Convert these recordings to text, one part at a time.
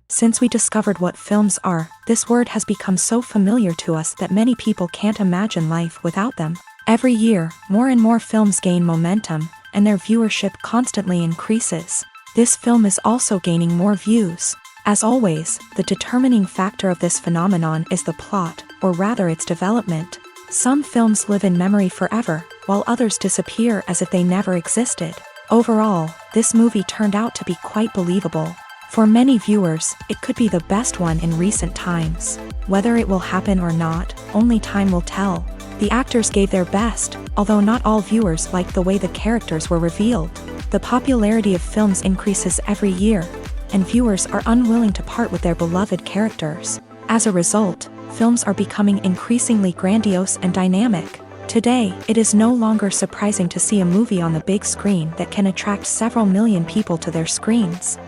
Since we discovered what films are, this word has become so familiar to us that many people can't imagine life without them. Every year, more and more films gain momentum, and their viewership constantly increases. This film is also gaining more views. As always, the determining factor of this phenomenon is the plot, or rather its development. Some films live in memory forever, while others disappear as if they never existed. Overall, this movie turned out to be quite believable. For many viewers, it could be the best one in recent times. Whether it will happen or not, only time will tell. The actors gave their best, although not all viewers liked the way the characters were revealed. The popularity of films increases every year, and viewers are unwilling to part with their beloved characters. As a result, films are becoming increasingly grandiose and dynamic. Today, it is no longer surprising to see a movie on the big screen that can attract several million people to their screens.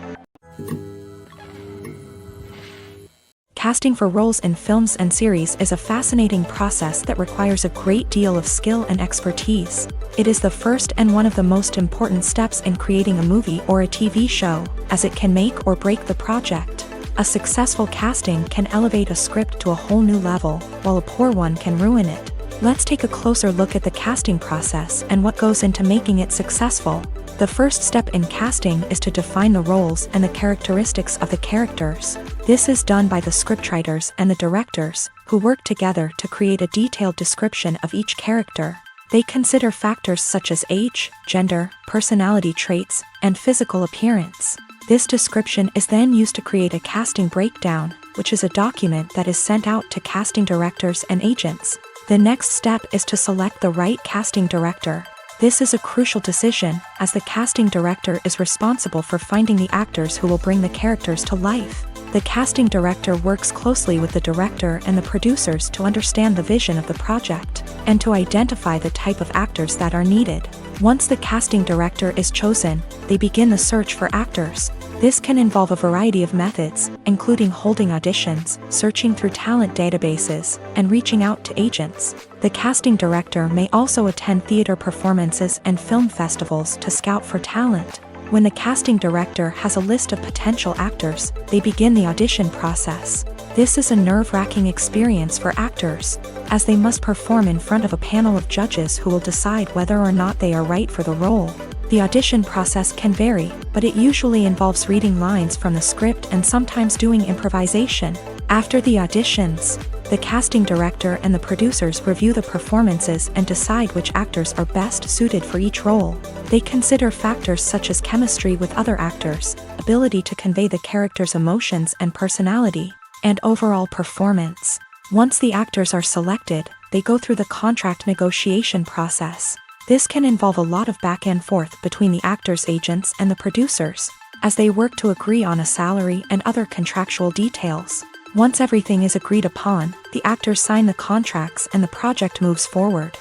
Casting for roles in films and series is a fascinating process that requires a great deal of skill and expertise. It is the first and one of the most important steps in creating a movie or a TV show, as it can make or break the project. A successful casting can elevate a script to a whole new level, while a poor one can ruin it. Let's take a closer look at the casting process and what goes into making it successful. The first step in casting is to define the roles and the characteristics of the characters. This is done by the scriptwriters and the directors, who work together to create a detailed description of each character. They consider factors such as age, gender, personality traits, and physical appearance. This description is then used to create a casting breakdown, which is a document that is sent out to casting directors and agents. The next step is to select the right casting director. This is a crucial decision, as the casting director is responsible for finding the actors who will bring the characters to life. The casting director works closely with the director and the producers to understand the vision of the project, and to identify the type of actors that are needed. Once the casting director is chosen, they begin the search for actors. This can involve a variety of methods, including holding auditions, searching through talent databases, and reaching out to agents. The casting director may also attend theater performances and film festivals to scout for talent. When the casting director has a list of potential actors, they begin the audition process. This is a nerve-wracking experience for actors, as they must perform in front of a panel of judges who will decide whether or not they are right for the role. The audition process can vary, but it usually involves reading lines from the script and sometimes doing improvisation. After the auditions, the casting director and the producers review the performances and decide which actors are best suited for each role. They consider factors such as chemistry with other actors, ability to convey the character's emotions and personality, and overall performance. Once the actors are selected, they go through the contract negotiation process. This can involve a lot of back and forth between the actors' agents and the producers, as they work to agree on a salary and other contractual details. Once everything is agreed upon, the actors sign the contracts and the project moves forward.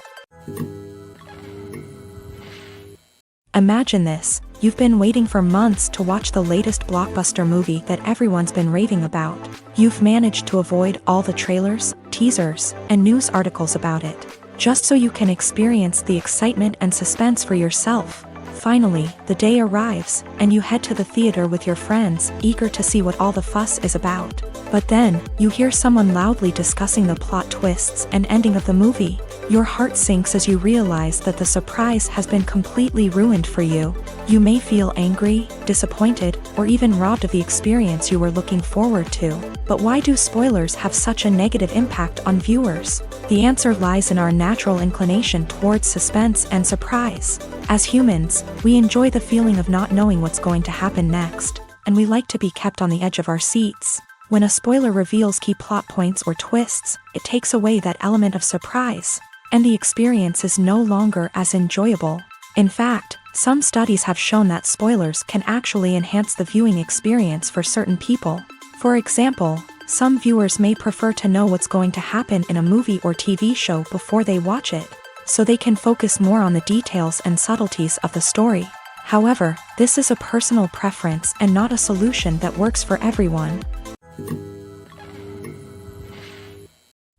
Imagine this: you've been waiting for months to watch the latest blockbuster movie that everyone's been raving about. You've managed to avoid all the trailers, teasers, and news articles about it, just so you can experience the excitement and suspense for yourself. Finally, the day arrives, and you head to the theater with your friends, eager to see what all the fuss is about. But then, you hear someone loudly discussing the plot twists and ending of the movie. Your heart sinks as you realize that the surprise has been completely ruined for you. You may feel angry, disappointed, or even robbed of the experience you were looking forward to. But why do spoilers have such a negative impact on viewers? The answer lies in our natural inclination towards suspense and surprise. As humans, we enjoy the feeling of not knowing what's going to happen next, and we like to be kept on the edge of our seats. When a spoiler reveals key plot points or twists, it takes away that element of surprise, and the experience is no longer as enjoyable. In fact, some studies have shown that spoilers can actually enhance the viewing experience for certain people. For example, some viewers may prefer to know what's going to happen in a movie or TV show before they watch it, so they can focus more on the details and subtleties of the story. However, this is a personal preference and not a solution that works for everyone.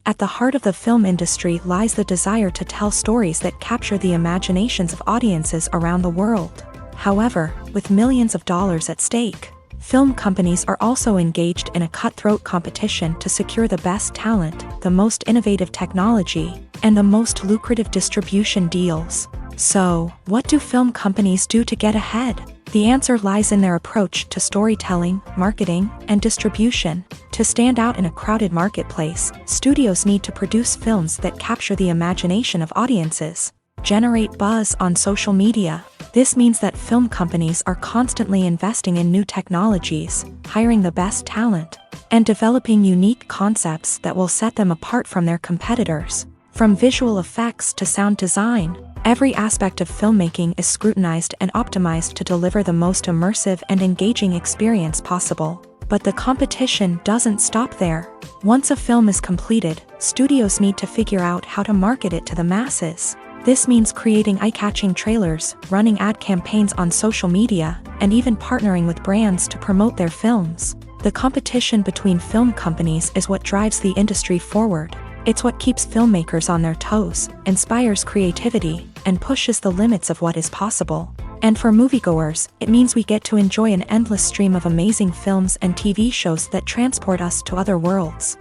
At the heart of the film industry lies the desire to tell stories that capture the imaginations of audiences around the world. However, with millions of dollars at stake, Film companies are also engaged in a cutthroat competition to secure the best talent, the most innovative technology, and the most lucrative distribution deals. So, what do film companies do to get ahead? The answer lies in their approach to storytelling, marketing, and distribution. To stand out in a crowded marketplace, studios need to produce films that capture the imagination of audiences, generate buzz on social media. This means that film companies are constantly investing in new technologies, hiring the best talent, and developing unique concepts that will set them apart from their competitors. From visual effects to sound design, every aspect of filmmaking is scrutinized and optimized to deliver the most immersive and engaging experience possible. But the competition doesn't stop there. Once a film is completed, studios need to figure out how to market it to the masses. This means creating eye-catching trailers, running ad campaigns on social media, and even partnering with brands to promote their films. The competition between film companies is what drives the industry forward. It's what keeps filmmakers on their toes, inspires creativity, and pushes the limits of what is possible. And for moviegoers, it means we get to enjoy an endless stream of amazing films and TV shows that transport us to other worlds.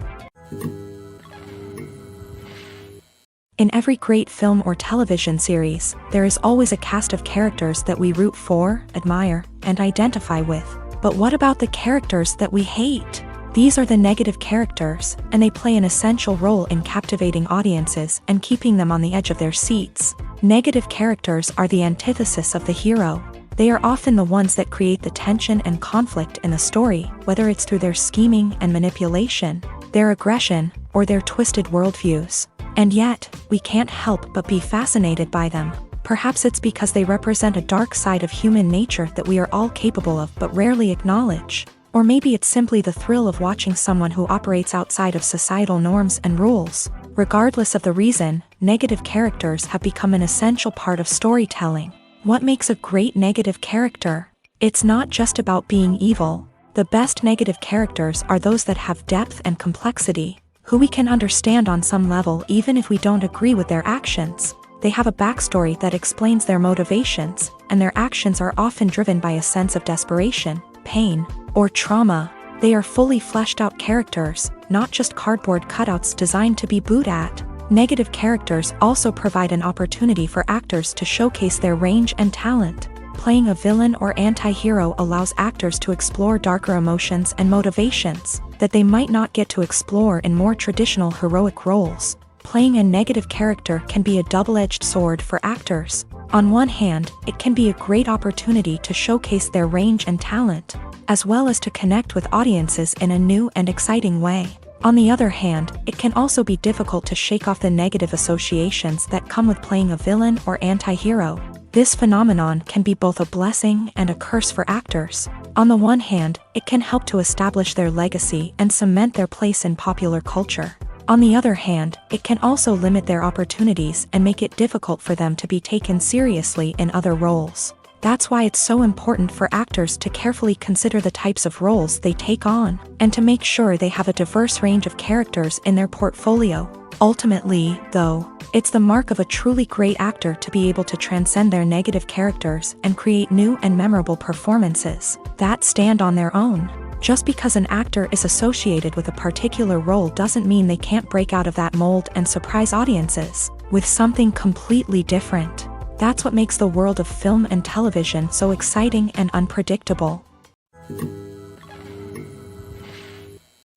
In every great film or television series, there is always a cast of characters that we root for, admire, and identify with. But what about the characters that we hate? These are the negative characters, and they play an essential role in captivating audiences and keeping them on the edge of their seats. Negative characters are the antithesis of the hero. They are often the ones that create the tension and conflict in the story, whether it's through their scheming and manipulation, their aggression, or their twisted worldviews. And yet, we can't help but be fascinated by them. Perhaps it's because they represent a dark side of human nature that we are all capable of but rarely acknowledge. Or maybe it's simply the thrill of watching someone who operates outside of societal norms and rules. Regardless of the reason, negative characters have become an essential part of storytelling. What makes a great negative character? It's not just about being evil. The best negative characters are those that have depth and complexity, who we can understand on some level even if we don't agree with their actions. They have a backstory that explains their motivations, and their actions are often driven by a sense of desperation, pain, or trauma. They are fully fleshed out characters, not just cardboard cutouts designed to be booed at. Negative characters also provide an opportunity for actors to showcase their range and talent. Playing a villain or anti-hero allows actors to explore darker emotions and motivations that they might not get to explore in more traditional heroic roles. Playing a negative character can be a double-edged sword for actors. On one hand, it can be a great opportunity to showcase their range and talent, as well as to connect with audiences in a new and exciting way. On the other hand, it can also be difficult to shake off the negative associations that come with playing a villain or anti-hero. This phenomenon can be both a blessing and a curse for actors. On the one hand, it can help to establish their legacy and cement their place in popular culture. On the other hand, it can also limit their opportunities and make it difficult for them to be taken seriously in other roles. That's why it's so important for actors to carefully consider the types of roles they take on, and to make sure they have a diverse range of characters in their portfolio. Ultimately, though, it's the mark of a truly great actor to be able to transcend their negative characters and create new and memorable performances that stand on their own. Just because an actor is associated with a particular role doesn't mean they can't break out of that mold and surprise audiences with something completely different. That's what makes the world of film and television so exciting and unpredictable.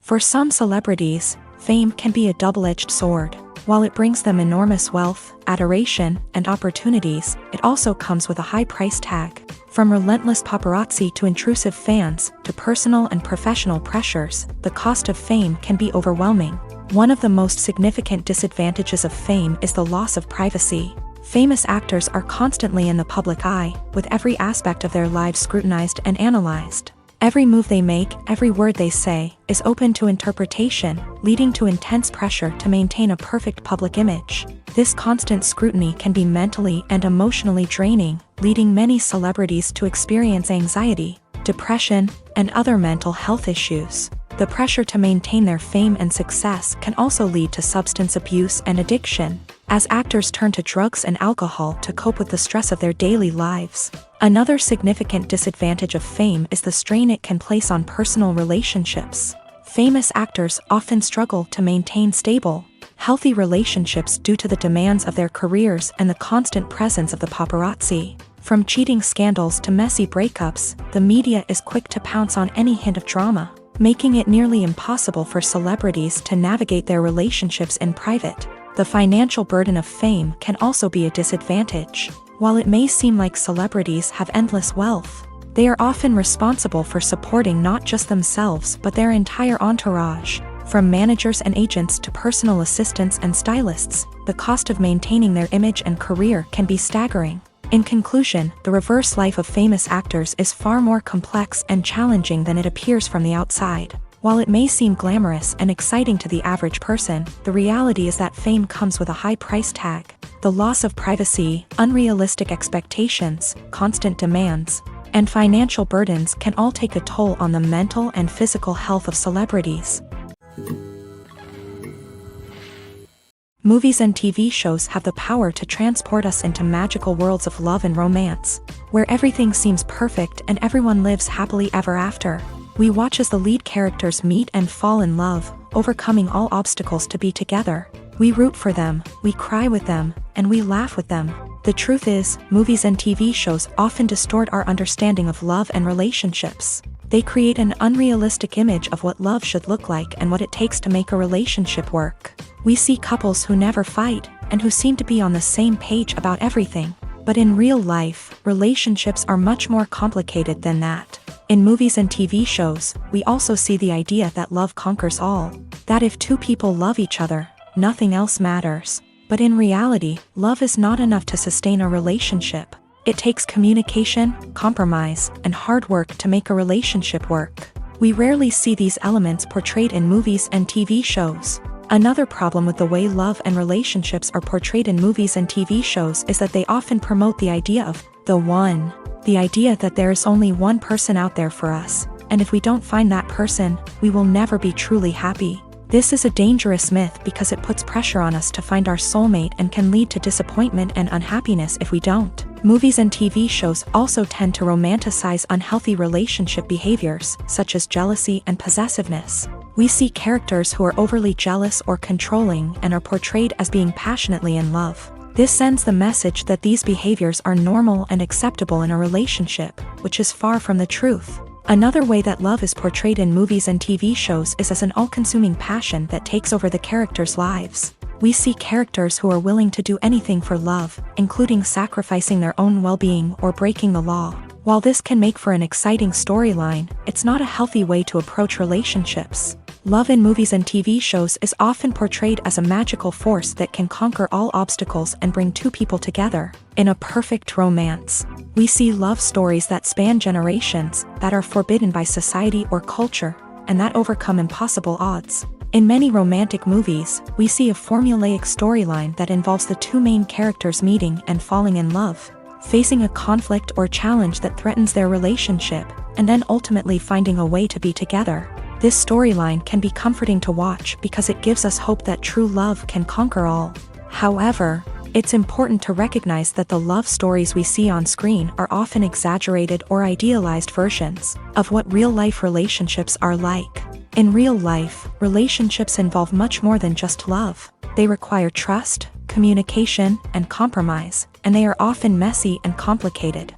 For some celebrities, fame can be a double-edged sword. While it brings them enormous wealth, adoration, and opportunities, it also comes with a high price tag. From relentless paparazzi to intrusive fans, to personal and professional pressures, the cost of fame can be overwhelming. One of the most significant disadvantages of fame is the loss of privacy. Famous actors are constantly in the public eye, with every aspect of their lives scrutinized and analyzed. Every move they make, every word they say, is open to interpretation, leading to intense pressure to maintain a perfect public image. This constant scrutiny can be mentally and emotionally draining, leading many celebrities to experience anxiety, depression, and other mental health issues. The pressure to maintain their fame and success can also lead to substance abuse and addiction, as actors turn to drugs and alcohol to cope with the stress of their daily lives. Another significant disadvantage of fame is the strain it can place on personal relationships. Famous actors often struggle to maintain stable, healthy relationships due to the demands of their careers and the constant presence of the paparazzi. From cheating scandals to messy breakups, the media is quick to pounce on any hint of drama, making it nearly impossible for celebrities to navigate their relationships in private. The financial burden of fame can also be a disadvantage. While it may seem like celebrities have endless wealth, they are often responsible for supporting not just themselves but their entire entourage. From managers and agents to personal assistants and stylists, the cost of maintaining their image and career can be staggering. In conclusion, the reverse life of famous actors is far more complex and challenging than it appears from the outside. While it may seem glamorous and exciting to the average person, the reality is that fame comes with a high price tag. The loss of privacy, unrealistic expectations, constant demands, and financial burdens can all take a toll on the mental and physical health of celebrities. Movies and TV shows have the power to transport us into magical worlds of love and romance, where everything seems perfect and everyone lives happily ever after. We watch as the lead characters meet and fall in love, overcoming all obstacles to be together. We root for them, we cry with them, and we laugh with them. The truth is, movies and TV shows often distort our understanding of love and relationships. They create an unrealistic image of what love should look like and what it takes to make a relationship work. We see couples who never fight, and who seem to be on the same page about everything. But in real life, relationships are much more complicated than that. In movies and TV shows, we also see the idea that love conquers all. That if two people love each other, nothing else matters. But in reality, love is not enough to sustain a relationship. It takes communication, compromise, and hard work to make a relationship work. We rarely see these elements portrayed in movies and TV shows. Another problem with the way love and relationships are portrayed in movies and TV shows is that they often promote the idea of the one. The idea that there is only one person out there for us, and if we don't find that person, we will never be truly happy. This is a dangerous myth because it puts pressure on us to find our soulmate and can lead to disappointment and unhappiness if we don't. Movies and TV shows also tend to romanticize unhealthy relationship behaviors, such as jealousy and possessiveness. We see characters who are overly jealous or controlling and are portrayed as being passionately in love. This sends the message that these behaviors are normal and acceptable in a relationship, which is far from the truth. Another way that love is portrayed in movies and TV shows is as an all-consuming passion that takes over the characters' lives. We see characters who are willing to do anything for love, including sacrificing their own well-being or breaking the law. While this can make for an exciting storyline, it's not a healthy way to approach relationships. Love in movies and TV shows is often portrayed as a magical force that can conquer all obstacles and bring two people together in a perfect romance. We see love stories that span generations, that are forbidden by society or culture, and that overcome impossible odds. In many romantic movies, we see a formulaic storyline that involves the two main characters meeting and falling in love, facing a conflict or challenge that threatens their relationship, and then ultimately finding a way to be together. This storyline can be comforting to watch because it gives us hope that true love can conquer all. However, it's important to recognize that the love stories we see on screen are often exaggerated or idealized versions of what real-life relationships are like. In real life, relationships involve much more than just love. They require trust, communication, and compromise, and they are often messy and complicated.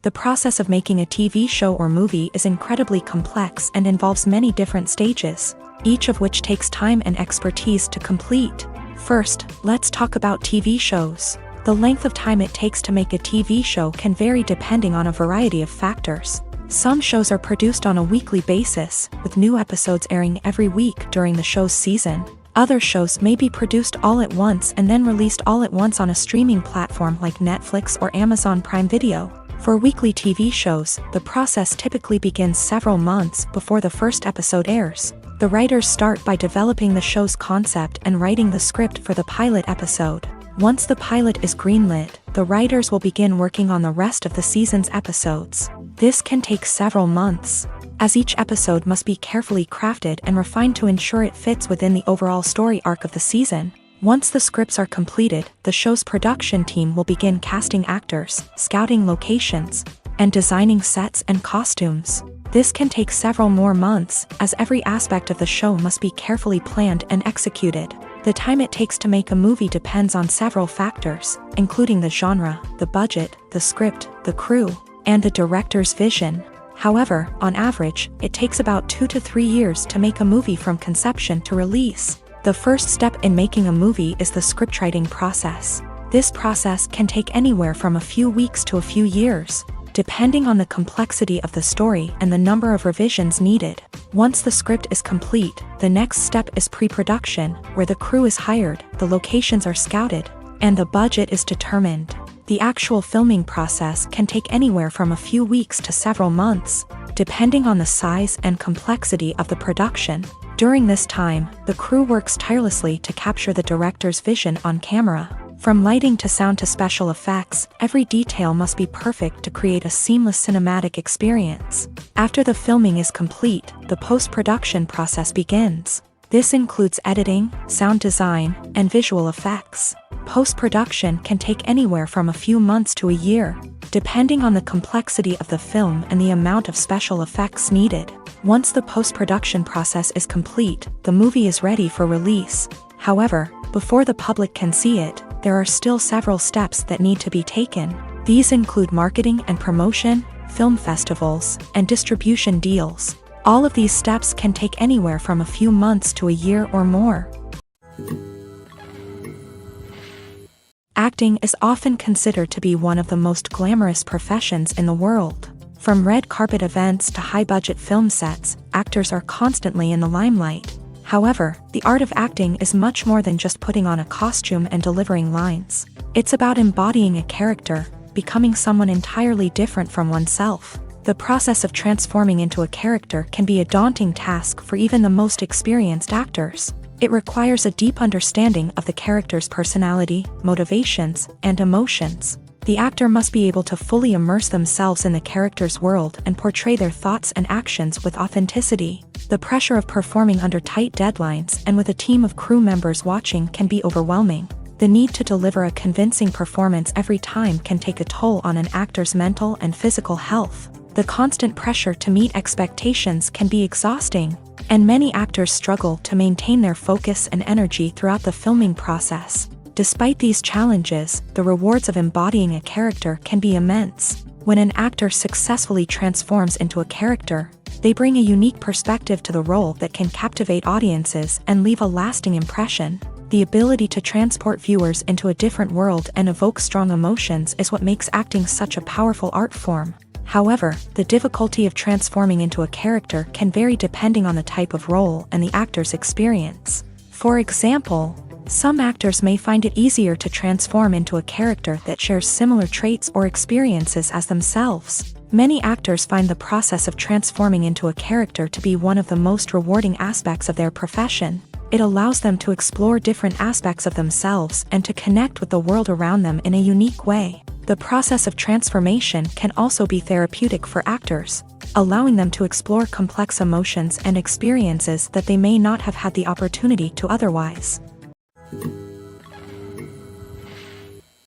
The process of making a TV show or movie is incredibly complex and involves many different stages, each of which takes time and expertise to complete. First, let's talk about TV shows. The length of time it takes to make a TV show can vary depending on a variety of factors. Some shows are produced on a weekly basis, with new episodes airing every week during the show's season. Other shows may be produced all at once and then released all at once on a streaming platform like Netflix or Amazon Prime Video. For weekly TV shows, the process typically begins several months before the first episode airs. The writers start by developing the show's concept and writing the script for the pilot episode. Once the pilot is greenlit, the writers will begin working on the rest of the season's episodes. This can take several months, as each episode must be carefully crafted and refined to ensure it fits within the overall story arc of the season. Once the scripts are completed, the show's production team will begin casting actors, scouting locations, and designing sets and costumes. This can take several more months, as every aspect of the show must be carefully planned and executed. The time it takes to make a movie depends on several factors, including the genre, the budget, the script, the crew, and the director's vision. However, on average, it takes about 2 to 3 years to make a movie from conception to release. The first step in making a movie is the scriptwriting process. This process can take anywhere from a few weeks to a few years, depending on the complexity of the story and the number of revisions needed. Once the script is complete, the next step is pre-production, where the crew is hired, the locations are scouted, and the budget is determined. The actual filming process can take anywhere from a few weeks to several months, depending on the size and complexity of the production. During this time, the crew works tirelessly to capture the director's vision on camera. From lighting to sound to special effects, every detail must be perfect to create a seamless cinematic experience. After the filming is complete, the post-production process begins. This includes editing, sound design, and visual effects. Post-production can take anywhere from a few months to a year, depending on the complexity of the film and the amount of special effects needed. Once the post-production process is complete, the movie is ready for release. However, before the public can see it, there are still several steps that need to be taken. These include marketing and promotion, film festivals, and distribution deals. All of these steps can take anywhere from a few months to a year or more. Acting is often considered to be one of the most glamorous professions in the world. From red carpet events to high-budget film sets, actors are constantly in the limelight. However, the art of acting is much more than just putting on a costume and delivering lines. It's about embodying a character, becoming someone entirely different from oneself. The process of transforming into a character can be a daunting task for even the most experienced actors. It requires a deep understanding of the character's personality, motivations, and emotions. The actor must be able to fully immerse themselves in the character's world and portray their thoughts and actions with authenticity. The pressure of performing under tight deadlines and with a team of crew members watching can be overwhelming. The need to deliver a convincing performance every time can take a toll on an actor's mental and physical health. The constant pressure to meet expectations can be exhausting, and many actors struggle to maintain their focus and energy throughout the filming process. Despite these challenges, the rewards of embodying a character can be immense. When an actor successfully transforms into a character, they bring a unique perspective to the role that can captivate audiences and leave a lasting impression. The ability to transport viewers into a different world and evoke strong emotions is what makes acting such a powerful art form. However, the difficulty of transforming into a character can vary depending on the type of role and the actor's experience. For example, some actors may find it easier to transform into a character that shares similar traits or experiences as themselves. Many actors find the process of transforming into a character to be one of the most rewarding aspects of their profession. It allows them to explore different aspects of themselves and to connect with the world around them in a unique way. The process of transformation can also be therapeutic for actors, allowing them to explore complex emotions and experiences that they may not have had the opportunity to otherwise.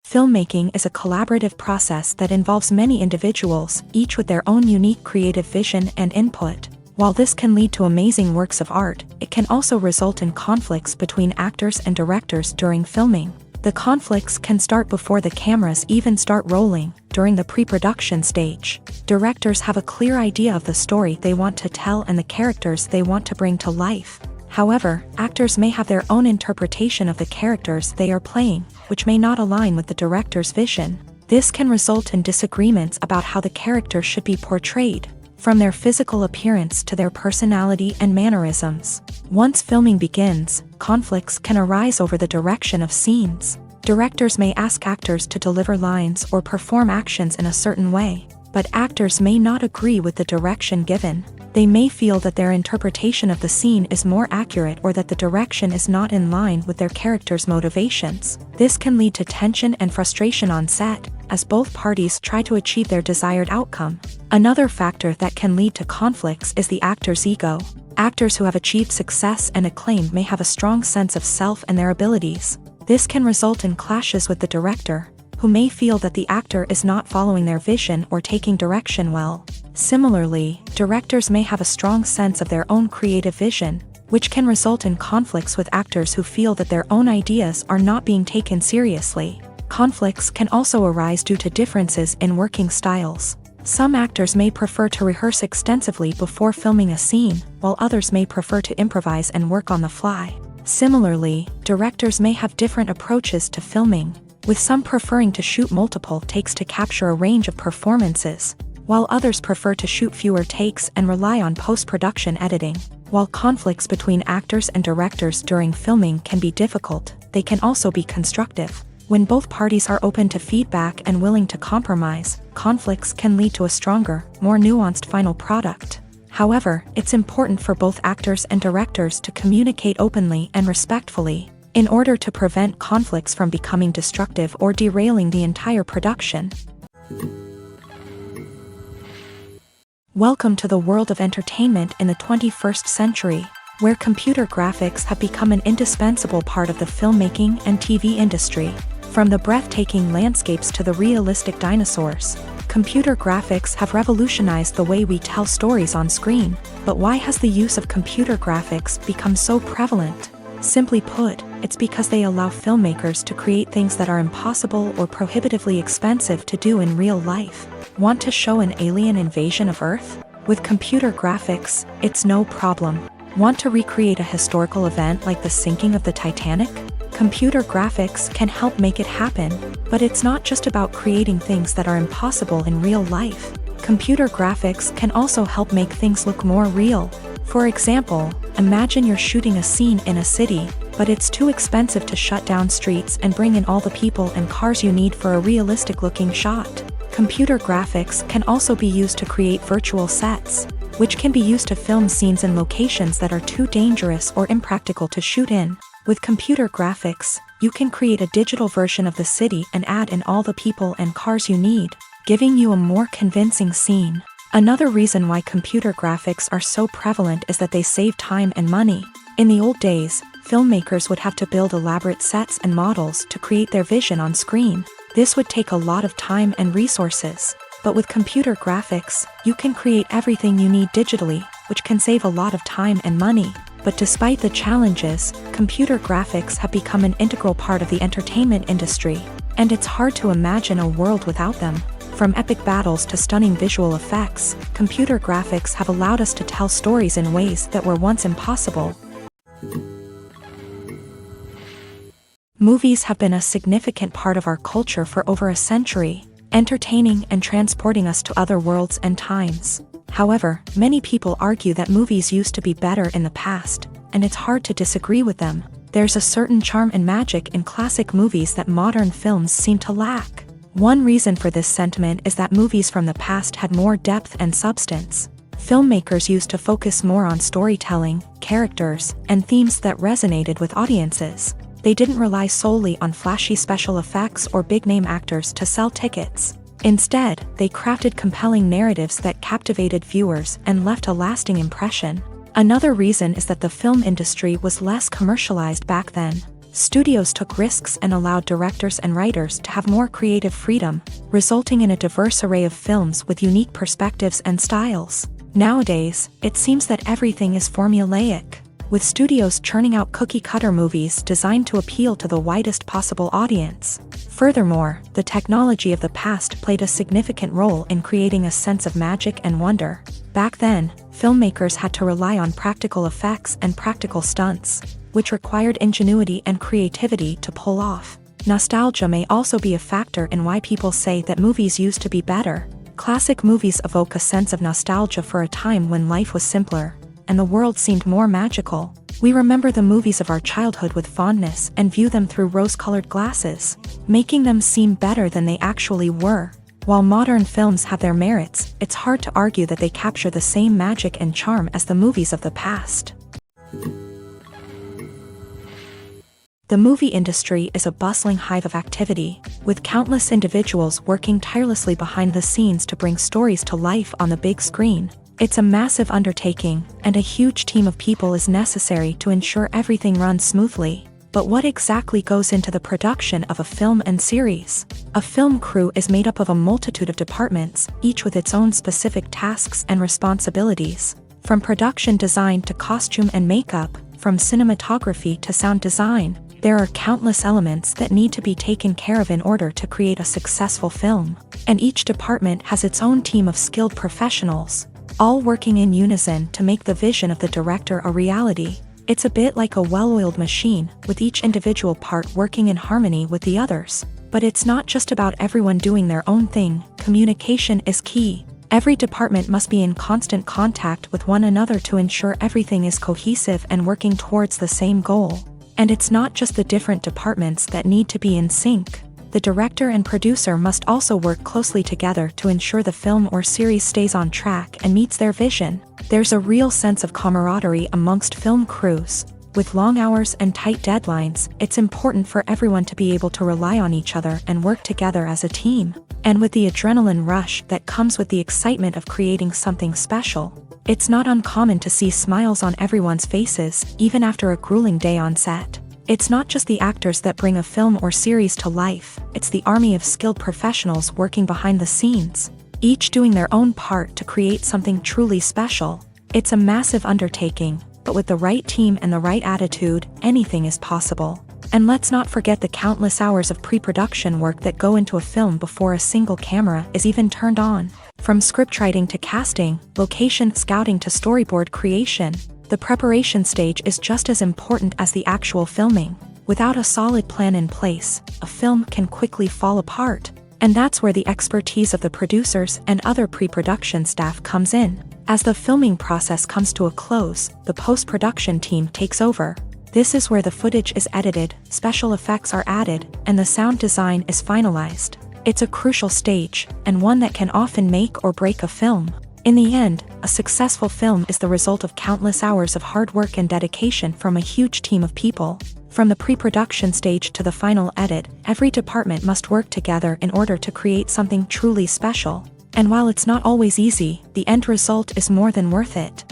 Filmmaking is a collaborative process that involves many individuals, each with their own unique creative vision and input. While this can lead to amazing works of art, it can also result in conflicts between actors and directors during filming. The conflicts can start before the cameras even start rolling, during the pre-production stage. Directors have a clear idea of the story they want to tell and the characters they want to bring to life. However, actors may have their own interpretation of the characters they are playing, which may not align with the director's vision. This can result in disagreements about how the character should be portrayed, from their physical appearance to their personality and mannerisms. Once filming begins, conflicts can arise over the direction of scenes. Directors may ask actors to deliver lines or perform actions in a certain way, but actors may not agree with the direction given. They may feel that their interpretation of the scene is more accurate or that the direction is not in line with their character's motivations. This can lead to tension and frustration on set, as both parties try to achieve their desired outcome. Another factor that can lead to conflicts is the actor's ego. Actors who have achieved success and acclaim may have a strong sense of self and their abilities. This can result in clashes with the director, who may feel that the actor is not following their vision or taking direction well. Similarly, directors may have a strong sense of their own creative vision, which can result in conflicts with actors who feel that their own ideas are not being taken seriously. Conflicts can also arise due to differences in working styles. Some actors may prefer to rehearse extensively before filming a scene, while others may prefer to improvise and work on the fly. Similarly, directors may have different approaches to filming, with some preferring to shoot multiple takes to capture a range of performances, while others prefer to shoot fewer takes and rely on post-production editing. While conflicts between actors and directors during filming can be difficult, they can also be constructive. When both parties are open to feedback and willing to compromise, conflicts can lead to a stronger, more nuanced final product. However, it's important for both actors and directors to communicate openly and respectfully, in order to prevent conflicts from becoming destructive or derailing the entire production. Welcome to the world of entertainment in the 21st century, where computer graphics have become an indispensable part of the filmmaking and TV industry. From the breathtaking landscapes to the realistic dinosaurs, computer graphics have revolutionized the way we tell stories on screen. But why has the use of computer graphics become so prevalent? Simply put, it's because they allow filmmakers to create things that are impossible or prohibitively expensive to do in real life. Want to show an alien invasion of Earth? With computer graphics, it's no problem. Want to recreate a historical event like the sinking of the Titanic? Computer graphics can help make it happen, but it's not just about creating things that are impossible in real life. Computer graphics can also help make things look more real. For example, imagine you're shooting a scene in a city, but it's too expensive to shut down streets and bring in all the people and cars you need for a realistic-looking shot. Computer graphics can also be used to create virtual sets, which can be used to film scenes in locations that are too dangerous or impractical to shoot in. With computer graphics, you can create a digital version of the city and add in all the people and cars you need, giving you a more convincing scene. Another reason why computer graphics are so prevalent is that they save time and money. In the old days, filmmakers would have to build elaborate sets and models to create their vision on screen. This would take a lot of time and resources. But with computer graphics, you can create everything you need digitally, which can save a lot of time and money. But despite the challenges, computer graphics have become an integral part of the entertainment industry, and it's hard to imagine a world without them. From epic battles to stunning visual effects, computer graphics have allowed us to tell stories in ways that were once impossible. Movies have been a significant part of our culture for over a century, entertaining and transporting us to other worlds and times. However, many people argue that movies used to be better in the past, and it's hard to disagree with them. There's a certain charm and magic in classic movies that modern films seem to lack. One reason for this sentiment is that movies from the past had more depth and substance. Filmmakers used to focus more on storytelling, characters, and themes that resonated with audiences. They didn't rely solely on flashy special effects or big-name actors to sell tickets. Instead, they crafted compelling narratives that captivated viewers and left a lasting impression. Another reason is that the film industry was less commercialized back then. Studios took risks and allowed directors and writers to have more creative freedom, resulting in a diverse array of films with unique perspectives and styles. Nowadays, it seems that everything is formulaic, with studios churning out cookie-cutter movies designed to appeal to the widest possible audience. Furthermore, the technology of the past played a significant role in creating a sense of magic and wonder. Back then, filmmakers had to rely on practical effects and practical stunts, which required ingenuity and creativity to pull off. Nostalgia may also be a factor in why people say that movies used to be better. Classic movies evoke a sense of nostalgia for a time when life was simpler, and the world seemed more magical. We remember the movies of our childhood with fondness and view them through rose-colored glasses, making them seem better than they actually were. While modern films have their merits, it's hard to argue that they capture the same magic and charm as the movies of the past. The movie industry is a bustling hive of activity, with countless individuals working tirelessly behind the scenes to bring stories to life on the big screen. It's a massive undertaking, and a huge team of people is necessary to ensure everything runs smoothly. But what exactly goes into the production of a film and series? A film crew is made up of a multitude of departments, each with its own specific tasks and responsibilities. From production design to costume and makeup, from cinematography to sound design, there are countless elements that need to be taken care of in order to create a successful film. And each department has its own team of skilled professionals, all working in unison to make the vision of the director a reality. It's a bit like a well-oiled machine, with each individual part working in harmony with the others. But it's not just about everyone doing their own thing. Communication is key. Every department must be in constant contact with one another to ensure everything is cohesive and working towards the same goal. And it's not just the different departments that need to be in sync. The director and producer must also work closely together to ensure the film or series stays on track and meets their vision. There's a real sense of camaraderie amongst film crews. With long hours and tight deadlines, it's important for everyone to be able to rely on each other and work together as a team. And with the adrenaline rush that comes with the excitement of creating something special, it's not uncommon to see smiles on everyone's faces, even after a grueling day on set. It's not just the actors that bring a film or series to life, it's the army of skilled professionals working behind the scenes, each doing their own part to create something truly special. It's a massive undertaking, but with the right team and the right attitude, anything is possible. And let's not forget the countless hours of pre-production work that go into a film before a single camera is even turned on. From scriptwriting to casting, location scouting to storyboard creation, the preparation stage is just as important as the actual filming. Without a solid plan in place, a film can quickly fall apart. And that's where the expertise of the producers and other pre-production staff comes in. As the filming process comes to a close, the post-production team takes over. This is where the footage is edited, special effects are added, and the sound design is finalized. It's a crucial stage, and one that can often make or break a film. In the end, a successful film is the result of countless hours of hard work and dedication from a huge team of people. From the pre-production stage to the final edit, every department must work together in order to create something truly special. And while it's not always easy, the end result is more than worth it.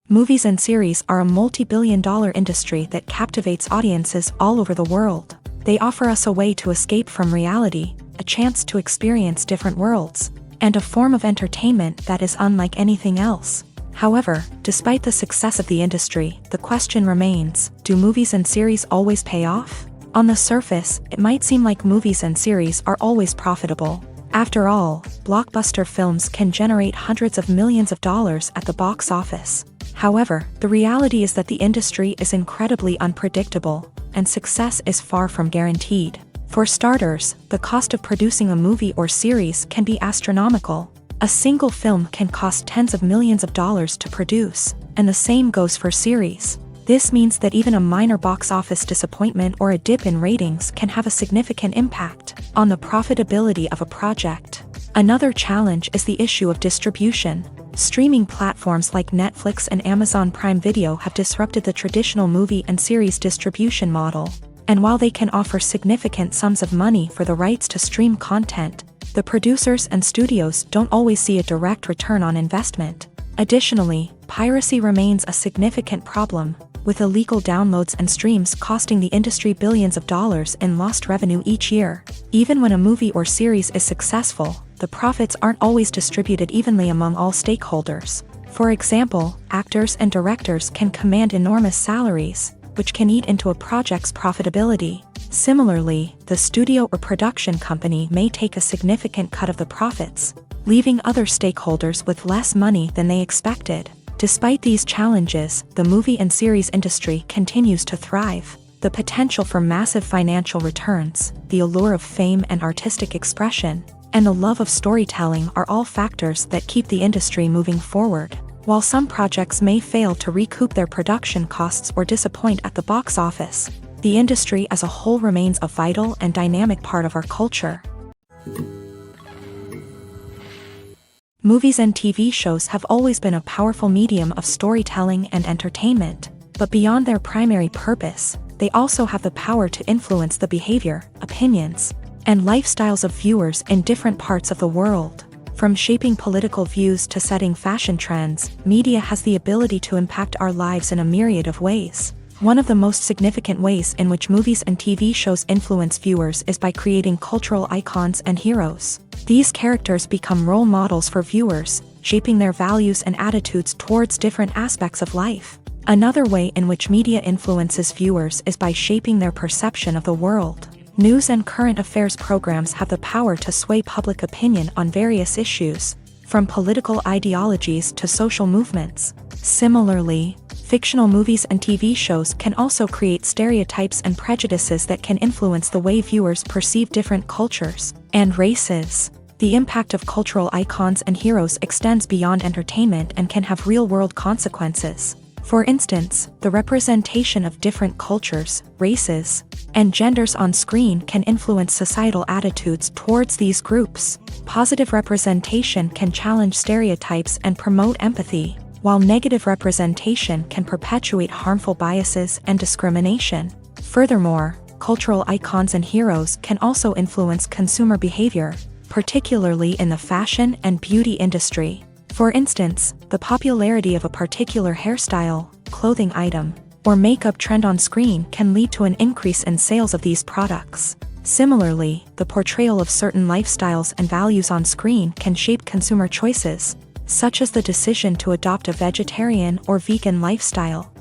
Movies and series are a multi-billion-dollar industry that captivates audiences all over the world. They offer us a way to escape from reality, a chance to experience different worlds, and a form of entertainment that is unlike anything else. However, despite the success of the industry, the question remains, do movies and series always pay off? On the surface, it might seem like movies and series are always profitable. After all, blockbuster films can generate hundreds of millions of dollars at the box office. However, the reality is that the industry is incredibly unpredictable, and success is far from guaranteed. For starters, the cost of producing a movie or series can be astronomical. A single film can cost tens of millions of dollars to produce, and the same goes for series. This means that even a minor box office disappointment or a dip in ratings can have a significant impact on the profitability of a project. Another challenge is the issue of distribution. Streaming platforms like Netflix and Amazon Prime Video have disrupted the traditional movie and series distribution model. And while they can offer significant sums of money for the rights to stream content, the producers and studios don't always see a direct return on investment. Additionally, piracy remains a significant problem, with illegal downloads and streams costing the industry billions of dollars in lost revenue each year. Even when a movie or series is successful, the profits aren't always distributed evenly among all stakeholders. For example, actors and directors can command enormous salaries, which can eat into a project's profitability. Similarly, the studio or production company may take a significant cut of the profits, leaving other stakeholders with less money than they expected. Despite these challenges, the movie and series industry continues to thrive. The potential for massive financial returns, the allure of fame and artistic expression, and the love of storytelling are all factors that keep the industry moving forward. While some projects may fail to recoup their production costs or disappoint at the box office, the industry as a whole remains a vital and dynamic part of our culture. Movies and TV shows have always been a powerful medium of storytelling and entertainment, but beyond their primary purpose, they also have the power to influence the behavior, opinions, and lifestyles of viewers in different parts of the world. From shaping political views to setting fashion trends, media has the ability to impact our lives in a myriad of ways. One of the most significant ways in which movies and TV shows influence viewers is by creating cultural icons and heroes. These characters become role models for viewers, shaping their values and attitudes towards different aspects of life. Another way in which media influences viewers is by shaping their perception of the world. News and current affairs programs have the power to sway public opinion on various issues, from political ideologies to social movements. Similarly, fictional movies and TV shows can also create stereotypes and prejudices that can influence the way viewers perceive different cultures and races. The impact of cultural icons and heroes extends beyond entertainment and can have real-world consequences. For instance, the representation of different cultures, races, and genders on screen can influence societal attitudes towards these groups. Positive representation can challenge stereotypes and promote empathy, while negative representation can perpetuate harmful biases and discrimination. Furthermore, cultural icons and heroes can also influence consumer behavior, particularly in the fashion and beauty industry. For instance, the popularity of a particular hairstyle, clothing item, or makeup trend on screen can lead to an increase in sales of these products. Similarly, the portrayal of certain lifestyles and values on screen can shape consumer choices, such as the decision to adopt a vegetarian or vegan lifestyle.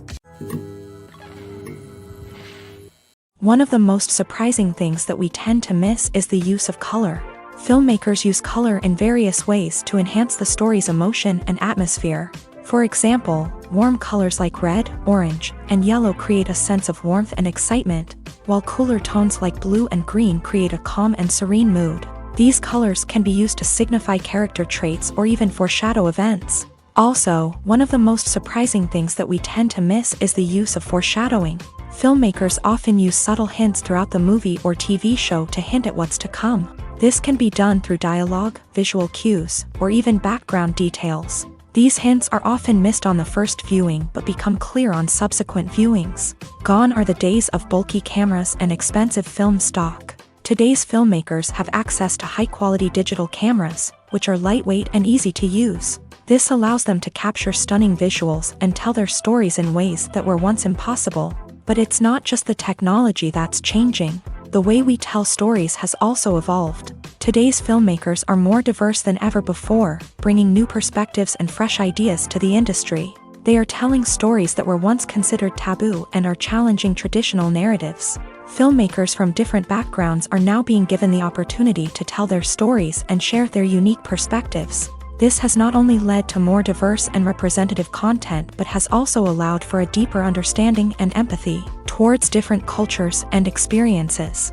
One of the most surprising things that we tend to miss is the use of color. Filmmakers use color in various ways to enhance the story's emotion and atmosphere. For example, warm colors like red, orange, and yellow create a sense of warmth and excitement, while cooler tones like blue and green create a calm and serene mood. These colors can be used to signify character traits or even foreshadow events. Also, one of the most surprising things that we tend to miss is the use of foreshadowing. Filmmakers often use subtle hints throughout the movie or TV show to hint at what's to come. This can be done through dialogue, visual cues, or even background details. These hints are often missed on the first viewing but become clear on subsequent viewings. Gone are the days of bulky cameras and expensive film stock. Today's filmmakers have access to high-quality digital cameras, which are lightweight and easy to use. This allows them to capture stunning visuals and tell their stories in ways that were once impossible. But it's not just the technology that's changing. The way we tell stories has also evolved. Today's filmmakers are more diverse than ever before, bringing new perspectives and fresh ideas to the industry. They are telling stories that were once considered taboo and are challenging traditional narratives. Filmmakers from different backgrounds are now being given the opportunity to tell their stories and share their unique perspectives. This has not only led to more diverse and representative content but has also allowed for a deeper understanding and empathy towards different cultures and experiences.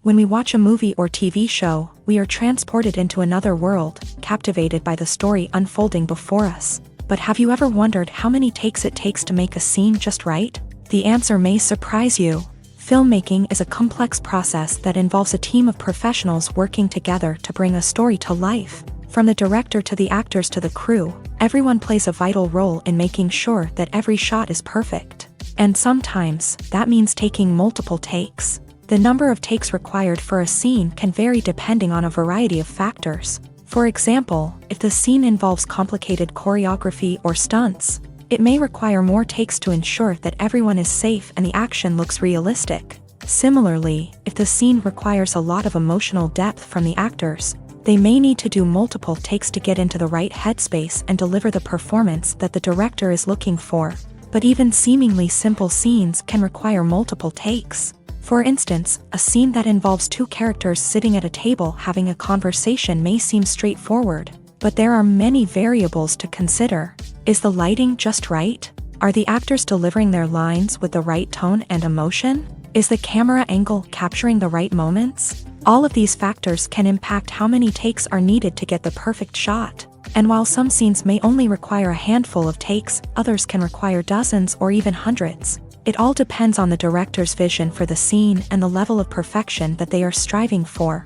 When we watch a movie or TV show, we are transported into another world, captivated by the story unfolding before us. But have you ever wondered how many takes it takes to make a scene just right? The answer may surprise you. Filmmaking is a complex process that involves a team of professionals working together to bring a story to life. From the director to the actors to the crew, everyone plays a vital role in making sure that every shot is perfect. And sometimes, that means taking multiple takes. The number of takes required for a scene can vary depending on a variety of factors. For example, if the scene involves complicated choreography or stunts, it may require more takes to ensure that everyone is safe and the action looks realistic. Similarly, if the scene requires a lot of emotional depth from the actors, they may need to do multiple takes to get into the right headspace and deliver the performance that the director is looking for. But even seemingly simple scenes can require multiple takes. For instance, a scene that involves two characters sitting at a table having a conversation may seem straightforward, but there are many variables to consider. Is the lighting just right? Are the actors delivering their lines with the right tone and emotion? Is the camera angle capturing the right moments? All of these factors can impact how many takes are needed to get the perfect shot. And while some scenes may only require a handful of takes, others can require dozens or even hundreds. It all depends on the director's vision for the scene and the level of perfection that they are striving for.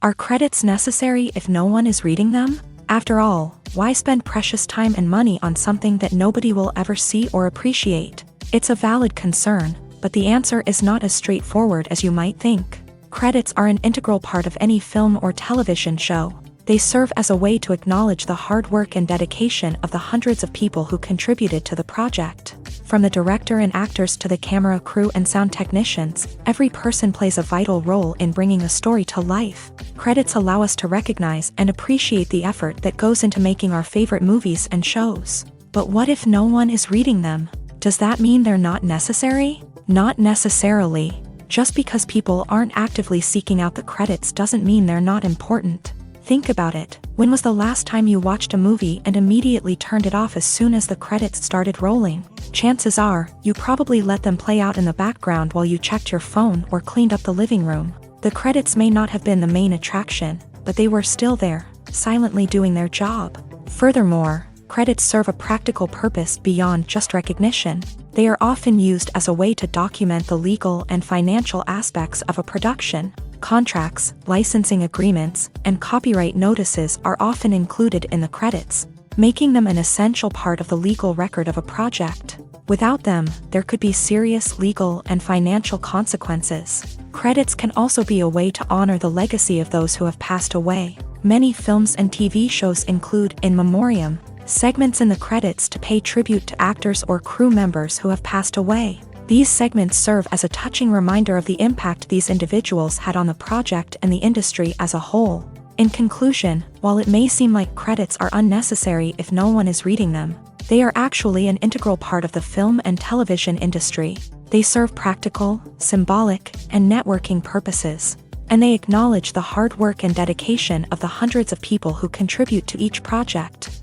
Are credits necessary if no one is reading them? After all, why spend precious time and money on something that nobody will ever see or appreciate? It's a valid concern, but the answer is not as straightforward as you might think. Credits are an integral part of any film or television show. They serve as a way to acknowledge the hard work and dedication of the hundreds of people who contributed to the project. From the director and actors to the camera crew and sound technicians, every person plays a vital role in bringing a story to life. Credits allow us to recognize and appreciate the effort that goes into making our favorite movies and shows. But what if no one is reading them? Does that mean they're not necessary? Not necessarily. Just because people aren't actively seeking out the credits doesn't mean they're not important. Think about it. When was the last time you watched a movie and immediately turned it off as soon as the credits started rolling? Chances are, you probably let them play out in the background while you checked your phone or cleaned up the living room. The credits may not have been the main attraction, but they were still there, silently doing their job. Furthermore, credits serve a practical purpose beyond just recognition. They are often used as a way to document the legal and financial aspects of a production. Contracts, licensing agreements, and copyright notices are often included in the credits, making them an essential part of the legal record of a project. Without them, there could be serious legal and financial consequences. Credits can also be a way to honor the legacy of those who have passed away. Many films and TV shows include in memoriam segments in the credits to pay tribute to actors or crew members who have passed away. These segments serve as a touching reminder of the impact these individuals had on the project and the industry as a whole. In conclusion, while it may seem like credits are unnecessary if no one is reading them, they are actually an integral part of the film and television industry. They serve practical, symbolic, and networking purposes, and they acknowledge the hard work and dedication of the hundreds of people who contribute to each project.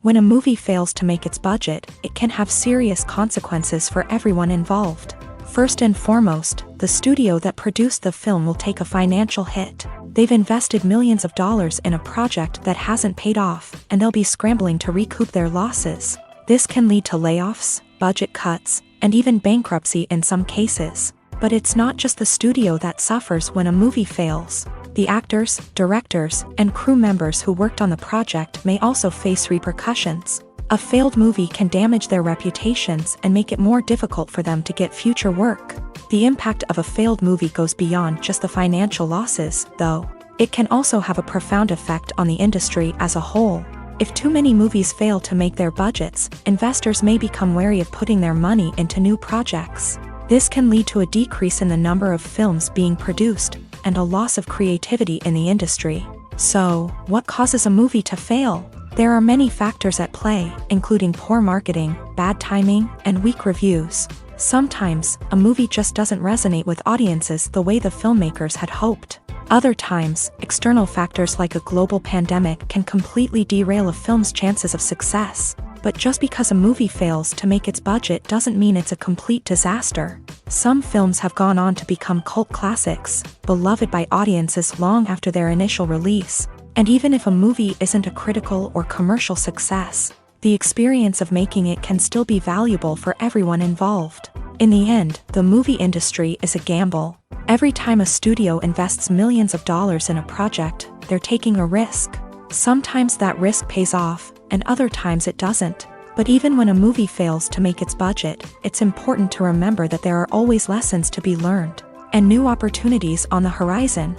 When a movie fails to make its budget, it can have serious consequences for everyone involved. First and foremost, the studio that produced the film will take a financial hit. They've invested millions of dollars in a project that hasn't paid off, and they'll be scrambling to recoup their losses. This can lead to layoffs, budget cuts, and even bankruptcy in some cases. But it's not just the studio that suffers when a movie fails. The actors, directors, and crew members who worked on the project may also face repercussions. A failed movie can damage their reputations and make it more difficult for them to get future work. The impact of a failed movie goes beyond just the financial losses, though. It can also have a profound effect on the industry as a whole. If too many movies fail to make their budgets, investors may become wary of putting their money into new projects. This can lead to a decrease in the number of films being produced, and a loss of creativity in the industry. So, what causes a movie to fail? There are many factors at play, including poor marketing, bad timing, and weak reviews. Sometimes, a movie just doesn't resonate with audiences the way the filmmakers had hoped. Other times, external factors like a global pandemic can completely derail a film's chances of success. But just because a movie fails to make its budget doesn't mean it's a complete disaster. Some films have gone on to become cult classics, beloved by audiences long after their initial release. And even if a movie isn't a critical or commercial success, the experience of making it can still be valuable for everyone involved. In the end, the movie industry is a gamble. Every time a studio invests millions of dollars in a project, they're taking a risk. Sometimes that risk pays off, and other times it doesn't. But even when a movie fails to make its budget, it's important to remember that there are always lessons to be learned, and new opportunities on the horizon.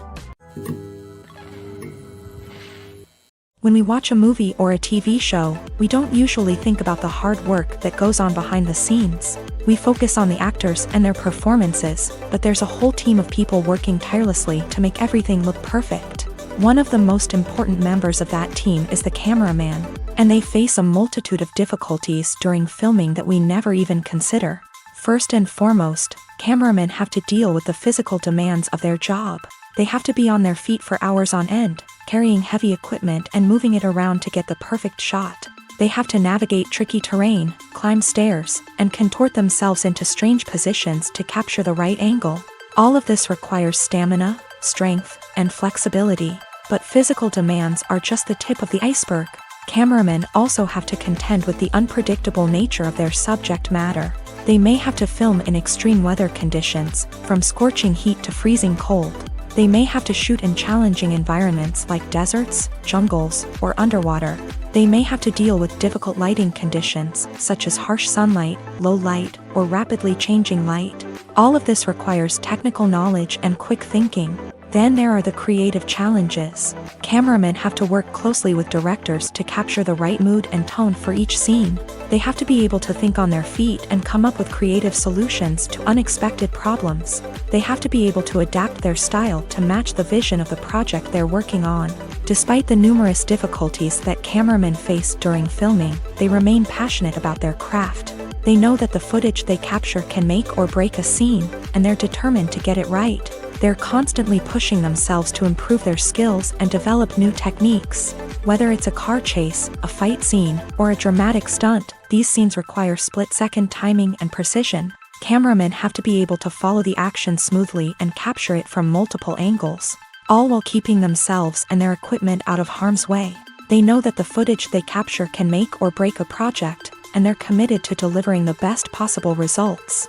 When we watch a movie or a TV show, we don't usually think about the hard work that goes on behind the scenes. We focus on the actors and their performances, but there's a whole team of people working tirelessly to make everything look perfect. One of the most important members of that team is the cameraman, and they face a multitude of difficulties during filming that we never even consider. First and foremost, cameramen have to deal with the physical demands of their job. They have to be on their feet for hours on end, carrying heavy equipment and moving it around to get the perfect shot. They have to navigate tricky terrain, climb stairs, and contort themselves into strange positions to capture the right angle. All of this requires stamina, strength, and flexibility. But physical demands are just the tip of the iceberg. Cameramen also have to contend with the unpredictable nature of their subject matter. They may have to film in extreme weather conditions, from scorching heat to freezing cold. They may have to shoot in challenging environments like deserts, jungles, or underwater. They may have to deal with difficult lighting conditions, such as harsh sunlight, low light, or rapidly changing light. All of this requires technical knowledge and quick thinking. Then there are the creative challenges. Cameramen have to work closely with directors to capture the right mood and tone for each scene. They have to be able to think on their feet and come up with creative solutions to unexpected problems. They have to be able to adapt their style to match the vision of the project they're working on. Despite the numerous difficulties that cameramen face during filming, they remain passionate about their craft. They know that the footage they capture can make or break a scene, and they're determined to get it right. They're constantly pushing themselves to improve their skills and develop new techniques. Whether it's a car chase, a fight scene, or a dramatic stunt, these scenes require split-second timing and precision. Cameramen have to be able to follow the action smoothly and capture it from multiple angles, all while keeping themselves and their equipment out of harm's way. They know that the footage they capture can make or break a project, and they're committed to delivering the best possible results.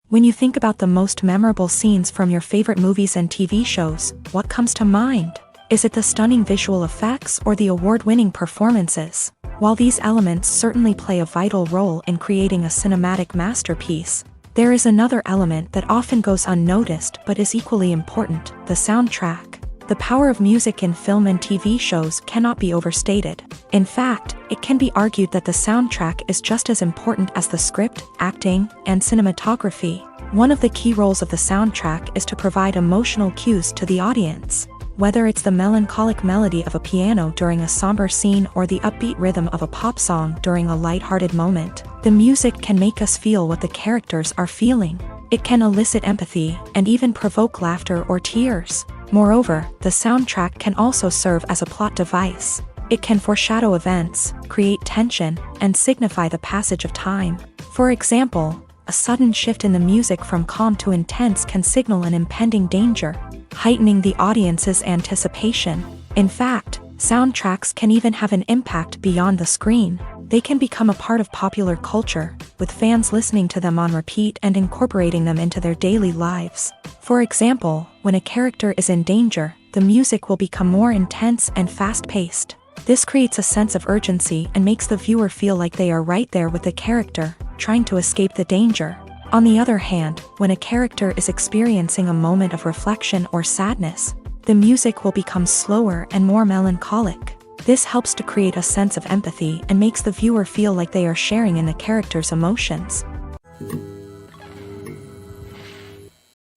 When you think about the most memorable scenes from your favorite movies and TV shows, what comes to mind? Is it the stunning visual effects or the award-winning performances? While these elements certainly play a vital role in creating a cinematic masterpiece, there is another element that often goes unnoticed but is equally important: the soundtrack. The power of music in film and TV shows cannot be overstated. In fact, it can be argued that the soundtrack is just as important as the script, acting, and cinematography. One of the key roles of the soundtrack is to provide emotional cues to the audience. Whether it's the melancholic melody of a piano during a somber scene or the upbeat rhythm of a pop song during a lighthearted moment, the music can make us feel what the characters are feeling. It can elicit empathy and even provoke laughter or tears. Moreover, the soundtrack can also serve as a plot device. It can foreshadow events, create tension, and signify the passage of time. For example, a sudden shift in the music from calm to intense can signal an impending danger, heightening the audience's anticipation. In fact, soundtracks can even have an impact beyond the screen. They can become a part of popular culture, with fans listening to them on repeat and incorporating them into their daily lives. For example, when a character is in danger, the music will become more intense and fast-paced. This creates a sense of urgency and makes the viewer feel like they are right there with the character, trying to escape the danger. On the other hand, when a character is experiencing a moment of reflection or sadness, the music will become slower and more melancholic. This helps to create a sense of empathy and makes the viewer feel like they are sharing in the character's emotions.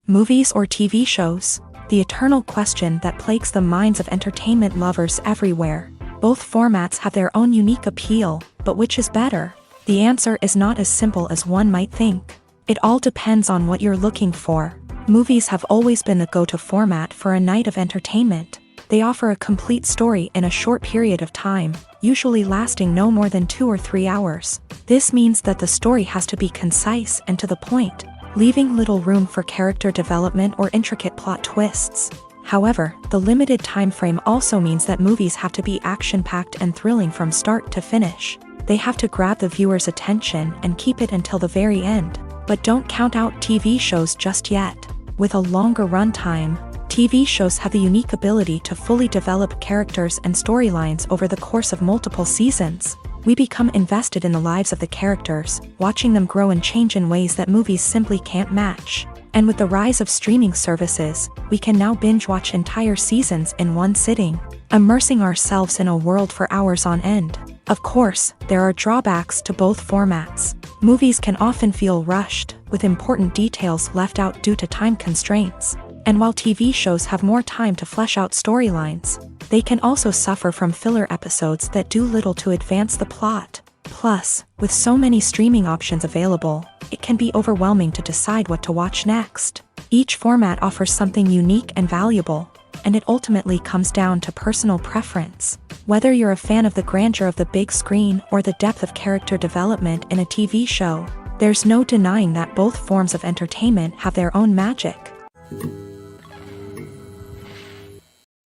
Movies or TV shows? The eternal question that plagues the minds of entertainment lovers everywhere. Both formats have their own unique appeal, but which is better? The answer is not as simple as one might think. It all depends on what you're looking for. Movies have always been the go-to format for a night of entertainment. They offer a complete story in a short period of time, usually lasting no more than 2 or 3 hours. This means that the story has to be concise and to the point, leaving little room for character development or intricate plot twists. However, the limited time frame also means that movies have to be action-packed and thrilling from start to finish. They have to grab the viewer's attention and keep it until the very end. But don't count out TV shows just yet. With a longer runtime, TV shows have the unique ability to fully develop characters and storylines over the course of multiple seasons. We become invested in the lives of the characters, watching them grow and change in ways that movies simply can't match. And with the rise of streaming services, we can now binge-watch entire seasons in one sitting, immersing ourselves in a world for hours on end. Of course, there are drawbacks to both formats. Movies can often feel rushed, with important details left out due to time constraints. And while TV shows have more time to flesh out storylines, they can also suffer from filler episodes that do little to advance the plot. Plus, with so many streaming options available, it can be overwhelming to decide what to watch next. Each format offers something unique and valuable, and it ultimately comes down to personal preference. Whether you're a fan of the grandeur of the big screen or the depth of character development in a TV show, There's no denying that both forms of entertainment have their own magic.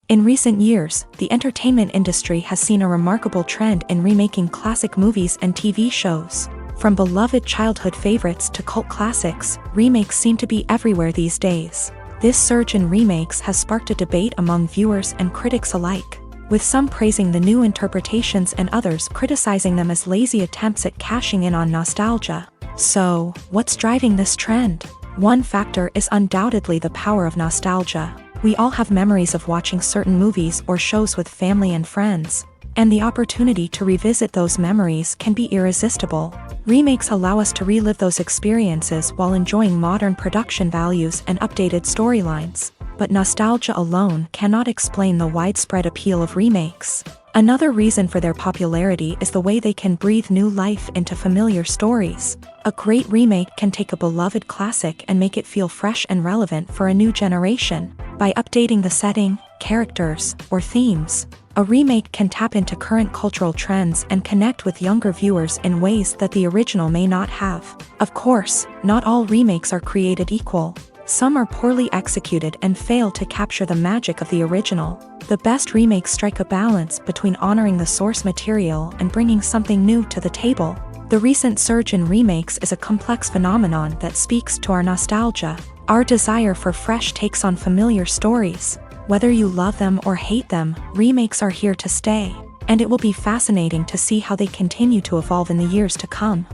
In recent years, the entertainment industry has seen a remarkable trend in remaking classic movies and TV shows. From beloved childhood favorites to cult classics, remakes seem to be everywhere these days. This surge in remakes has sparked a debate among viewers and critics alike, with some praising the new interpretations and others criticizing them as lazy attempts at cashing in on nostalgia. So, what's driving this trend? One factor is undoubtedly the power of nostalgia. We all have memories of watching certain movies or shows with family and friends, and the opportunity to revisit those memories can be irresistible. Remakes allow us to relive those experiences while enjoying modern production values and updated storylines. But nostalgia alone cannot explain the widespread appeal of remakes. Another reason for their popularity is the way they can breathe new life into familiar stories. A great remake can take a beloved classic and make it feel fresh and relevant for a new generation. By updating the setting, characters, or themes, a remake can tap into current cultural trends and connect with younger viewers in ways that the original may not have. Of course, not all remakes are created equal. Some are poorly executed and fail to capture the magic of the original. The best remakes strike a balance between honoring the source material and bringing something new to the table. The recent surge in remakes is a complex phenomenon that speaks to our nostalgia, our desire for fresh takes on familiar stories. Whether you love them or hate them, remakes are here to stay, and it will be fascinating to see how they continue to evolve in the years to come.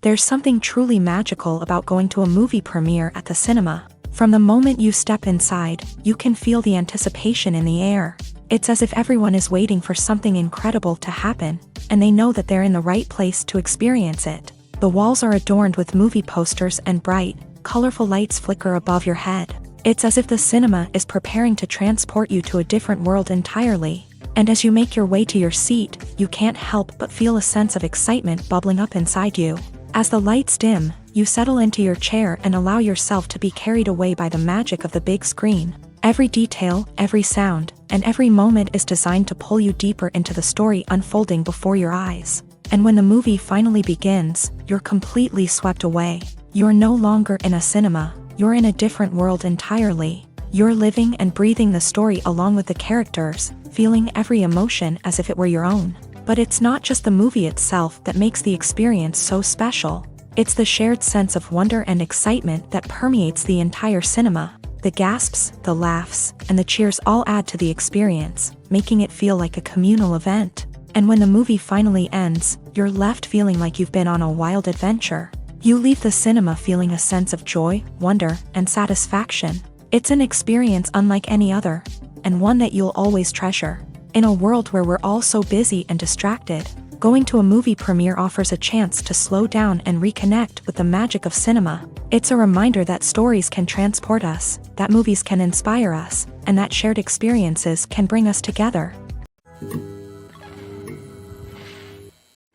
There's something truly magical about going to a movie premiere at the cinema. From the moment you step inside, you can feel the anticipation in the air. It's as if everyone is waiting for something incredible to happen, and they know that they're in the right place to experience it. The walls are adorned with movie posters and bright, colorful lights flicker above your head. It's as if the cinema is preparing to transport you to a different world entirely. And as you make your way to your seat, you can't help but feel a sense of excitement bubbling up inside you. As the lights dim, you settle into your chair and allow yourself to be carried away by the magic of the big screen. Every detail, every sound, and every moment is designed to pull you deeper into the story unfolding before your eyes. And when the movie finally begins, you're completely swept away. You're no longer in a cinema, you're in a different world entirely. You're living and breathing the story along with the characters, feeling every emotion as if it were your own. But it's not just the movie itself that makes the experience so special. It's the shared sense of wonder and excitement that permeates the entire cinema. The gasps, the laughs, and the cheers all add to the experience, making it feel like a communal event. And when the movie finally ends, you're left feeling like you've been on a wild adventure. You leave the cinema feeling a sense of joy, wonder, and satisfaction. It's an experience unlike any other, and one that you'll always treasure. In a world where we're all so busy and distracted, going to a movie premiere offers a chance to slow down and reconnect with the magic of cinema. It's a reminder that stories can transport us, that movies can inspire us, and that shared experiences can bring us together.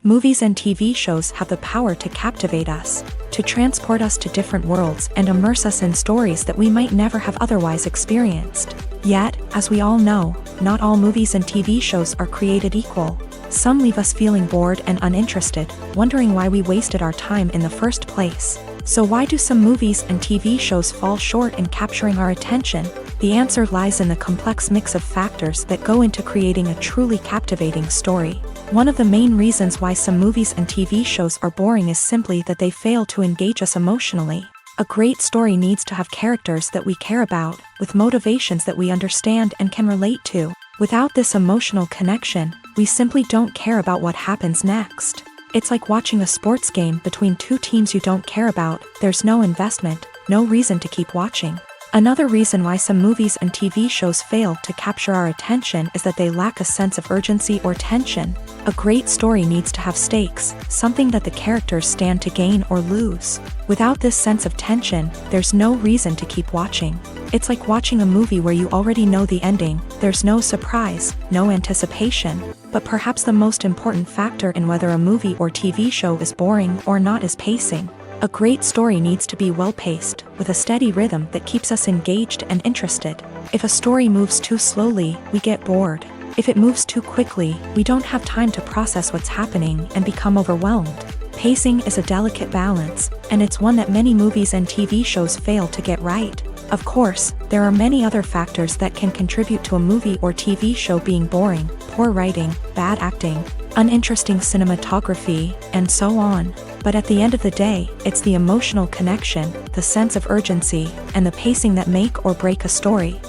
Movies and TV shows have the power to captivate us, to transport us to different worlds and immerse us in stories that we might never have otherwise experienced. Yet, as we all know, not all movies and TV shows are created equal. Some leave us feeling bored and uninterested, wondering why we wasted our time in the first place. So why do some movies and TV shows fall short in capturing our attention? The answer lies in the complex mix of factors that go into creating a truly captivating story. One of the main reasons why some movies and TV shows are boring is simply that they fail to engage us emotionally. A great story needs to have characters that we care about, with motivations that we understand and can relate to. Without this emotional connection, we simply don't care about what happens next. It's like watching a sports game between two teams you don't care about. There's no investment, no reason to keep watching. Another reason why some movies and TV shows fail to capture our attention is that they lack a sense of urgency or tension. A great story needs to have stakes, something that the characters stand to gain or lose. Without this sense of tension, there's no reason to keep watching. It's like watching a movie where you already know the ending. There's no surprise, no anticipation. But perhaps the most important factor in whether a movie or TV show is boring or not is pacing. A great story needs to be well-paced, with a steady rhythm that keeps us engaged and interested. If a story moves too slowly, we get bored. If it moves too quickly, we don't have time to process what's happening and become overwhelmed. Pacing is a delicate balance, and it's one that many movies and TV shows fail to get right. Of course, there are many other factors that can contribute to a movie or TV show being boring: poor writing, bad acting, uninteresting cinematography, and so on. But at the end of the day, it's the emotional connection, the sense of urgency, and the pacing that make or break a story.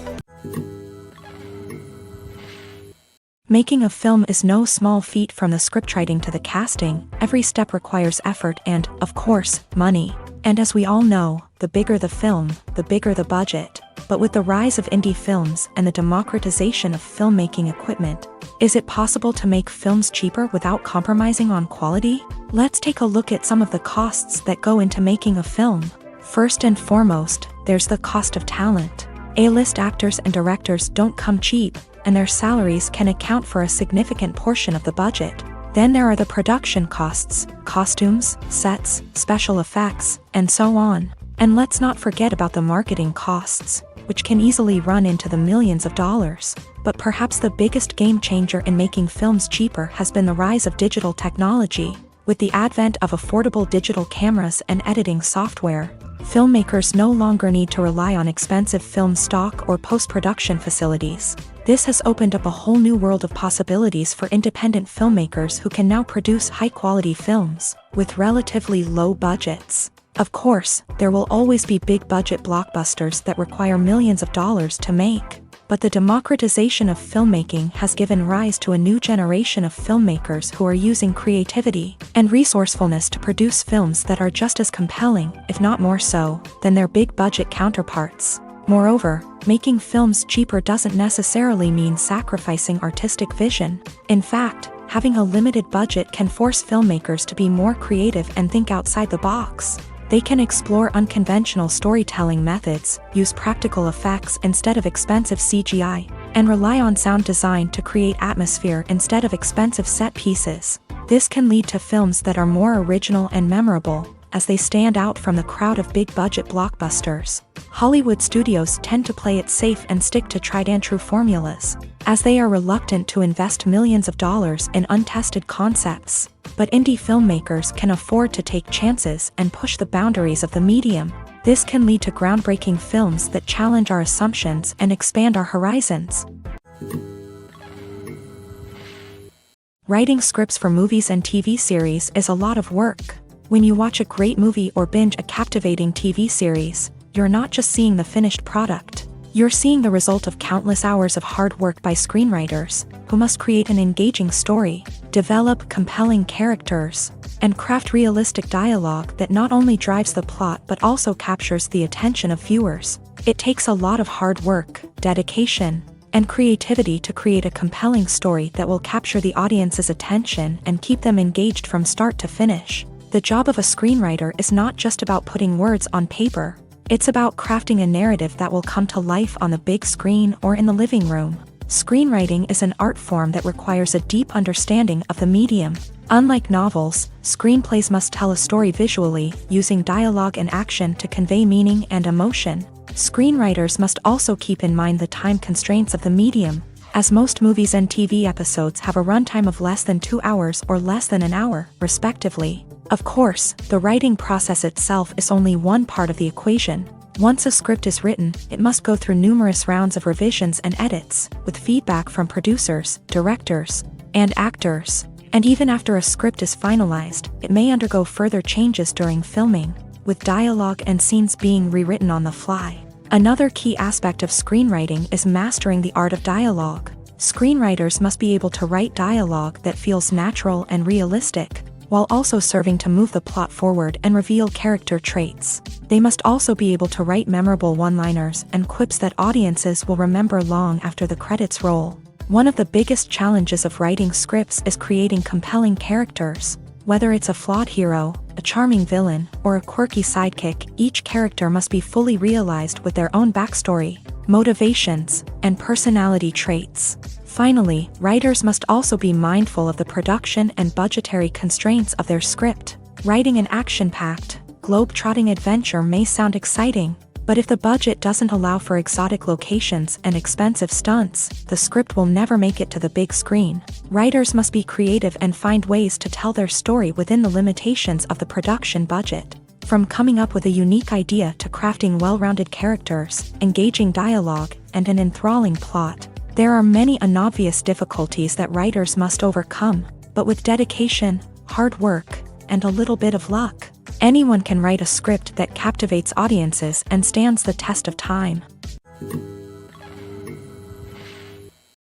Making a film is no small feat. From the scriptwriting to the casting, every step requires effort and, of course, money. And as we all know, the bigger the film, the bigger the budget. But with the rise of indie films and the democratization of filmmaking equipment, is it possible to make films cheaper without compromising on quality? Let's take a look at some of the costs that go into making a film. First and foremost, there's the cost of talent. A-list actors and directors don't come cheap, and their salaries can account for a significant portion of the budget. Then there are the production costs: costumes, sets, special effects, and so on. And let's not forget about the marketing costs, which can easily run into the millions of dollars. But perhaps the biggest game changer in making films cheaper has been the rise of digital technology. With the advent of affordable digital cameras and editing software, filmmakers no longer need to rely on expensive film stock or post-production facilities. This has opened up a whole new world of possibilities for independent filmmakers who can now produce high-quality films with relatively low budgets. Of course, there will always be big-budget blockbusters that require millions of dollars to make. But the democratization of filmmaking has given rise to a new generation of filmmakers who are using creativity and resourcefulness to produce films that are just as compelling, if not more so, than their big-budget counterparts. Moreover, making films cheaper doesn't necessarily mean sacrificing artistic vision. In fact, having a limited budget can force filmmakers to be more creative and think outside the box. They can explore unconventional storytelling methods, use practical effects instead of expensive CGI, and rely on sound design to create atmosphere instead of expensive set pieces. This can lead to films that are more original and memorable, as they stand out from the crowd of big-budget blockbusters. Hollywood studios tend to play it safe and stick to tried-and-true formulas, as they are reluctant to invest millions of dollars in untested concepts. But indie filmmakers can afford to take chances and push the boundaries of the medium. This can lead to groundbreaking films that challenge our assumptions and expand our horizons. Writing scripts for movies and TV series is a lot of work. When you watch a great movie or binge a captivating TV series, you're not just seeing the finished product. You're seeing the result of countless hours of hard work by screenwriters, who must create an engaging story, develop compelling characters, and craft realistic dialogue that not only drives the plot but also captures the attention of viewers. It takes a lot of hard work, dedication, and creativity to create a compelling story that will capture the audience's attention and keep them engaged from start to finish. The job of a screenwriter is not just about putting words on paper. It's about crafting a narrative that will come to life on the big screen or in the living room. Screenwriting is an art form that requires a deep understanding of the medium. Unlike novels, screenplays must tell a story visually, using dialogue and action to convey meaning and emotion. Screenwriters must also keep in mind the time constraints of the medium, as most movies and TV episodes have a runtime of less than 2 hours or less than an hour, respectively. Of course, the writing process itself is only one part of the equation. Once a script is written, it must go through numerous rounds of revisions and edits, with feedback from producers, directors, and actors. And even after a script is finalized, it may undergo further changes during filming, with dialogue and scenes being rewritten on the fly. Another key aspect of screenwriting is mastering the art of dialogue. Screenwriters must be able to write dialogue that feels natural and realistic, while also serving to move the plot forward and reveal character traits. They must also be able to write memorable one-liners and quips that audiences will remember long after the credits roll. One of the biggest challenges of writing scripts is creating compelling characters. Whether it's a flawed hero, a charming villain, or a quirky sidekick, each character must be fully realized with their own backstory, motivations, and personality traits. Finally, writers must also be mindful of the production and budgetary constraints of their script. Writing an action-packed, globe-trotting adventure may sound exciting, But if the budget doesn't allow for exotic locations and expensive stunts, the script will never make it to the big screen. Writers must be creative and find ways to tell their story within the limitations of the production budget. From coming up with a unique idea to crafting well-rounded characters, engaging dialogue, and an enthralling plot, there are many unobvious difficulties that writers must overcome, but with dedication, hard work, and a little bit of luck, anyone can write a script that captivates audiences and stands the test of time.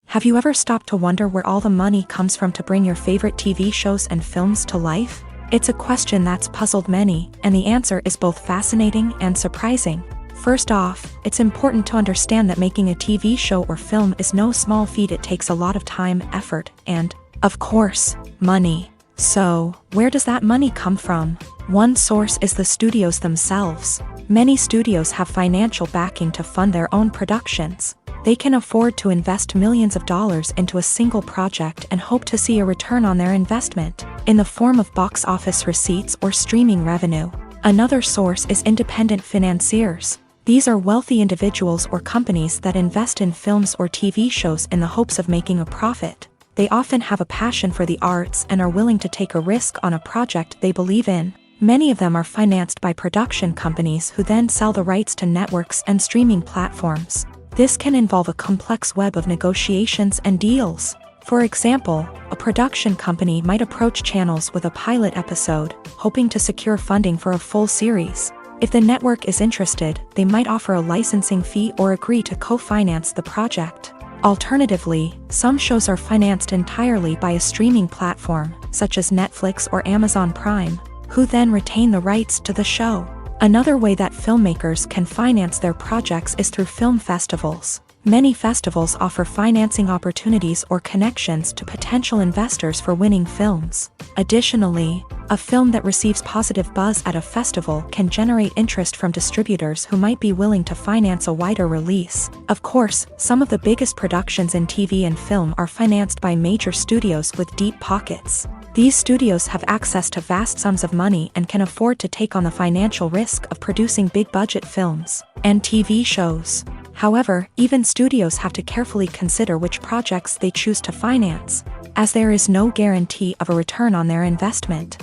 Have you ever stopped to wonder where all the money comes from to bring your favorite TV shows and films to life? It's a question that's puzzled many, and the answer is both fascinating and surprising. First off, it's important to understand that making a TV show or film is no small feat. It takes a lot of time, effort, and, of course, money. So, where does that money come from? One source is the studios themselves. Many studios have financial backing to fund their own productions. They can afford to invest millions of dollars into a single project and hope to see a return on their investment, in the form of box office receipts or streaming revenue. Another source is independent financiers. These are wealthy individuals or companies that invest in films or TV shows in the hopes of making a profit. They often have a passion for the arts and are willing to take a risk on a project they believe in. Many of them are financed by production companies who then sell the rights to networks and streaming platforms. This can involve a complex web of negotiations and deals. For example, a production company might approach channels with a pilot episode, hoping to secure funding for a full series. If the network is interested, they might offer a licensing fee or agree to co-finance the project. Alternatively, some shows are financed entirely by a streaming platform, such as Netflix or Amazon Prime, who then retain the rights to the show. Another way that filmmakers can finance their projects is through film festivals. Many festivals offer financing opportunities or connections to potential investors for winning films. Additionally, a film that receives positive buzz at a festival can generate interest from distributors who might be willing to finance a wider release. Of course, some of the biggest productions in TV and film are financed by major studios with deep pockets. These studios have access to vast sums of money and can afford to take on the financial risk of producing big-budget films and TV shows. However, even studios have to carefully consider which projects they choose to finance, as there is no guarantee of a return on their investment.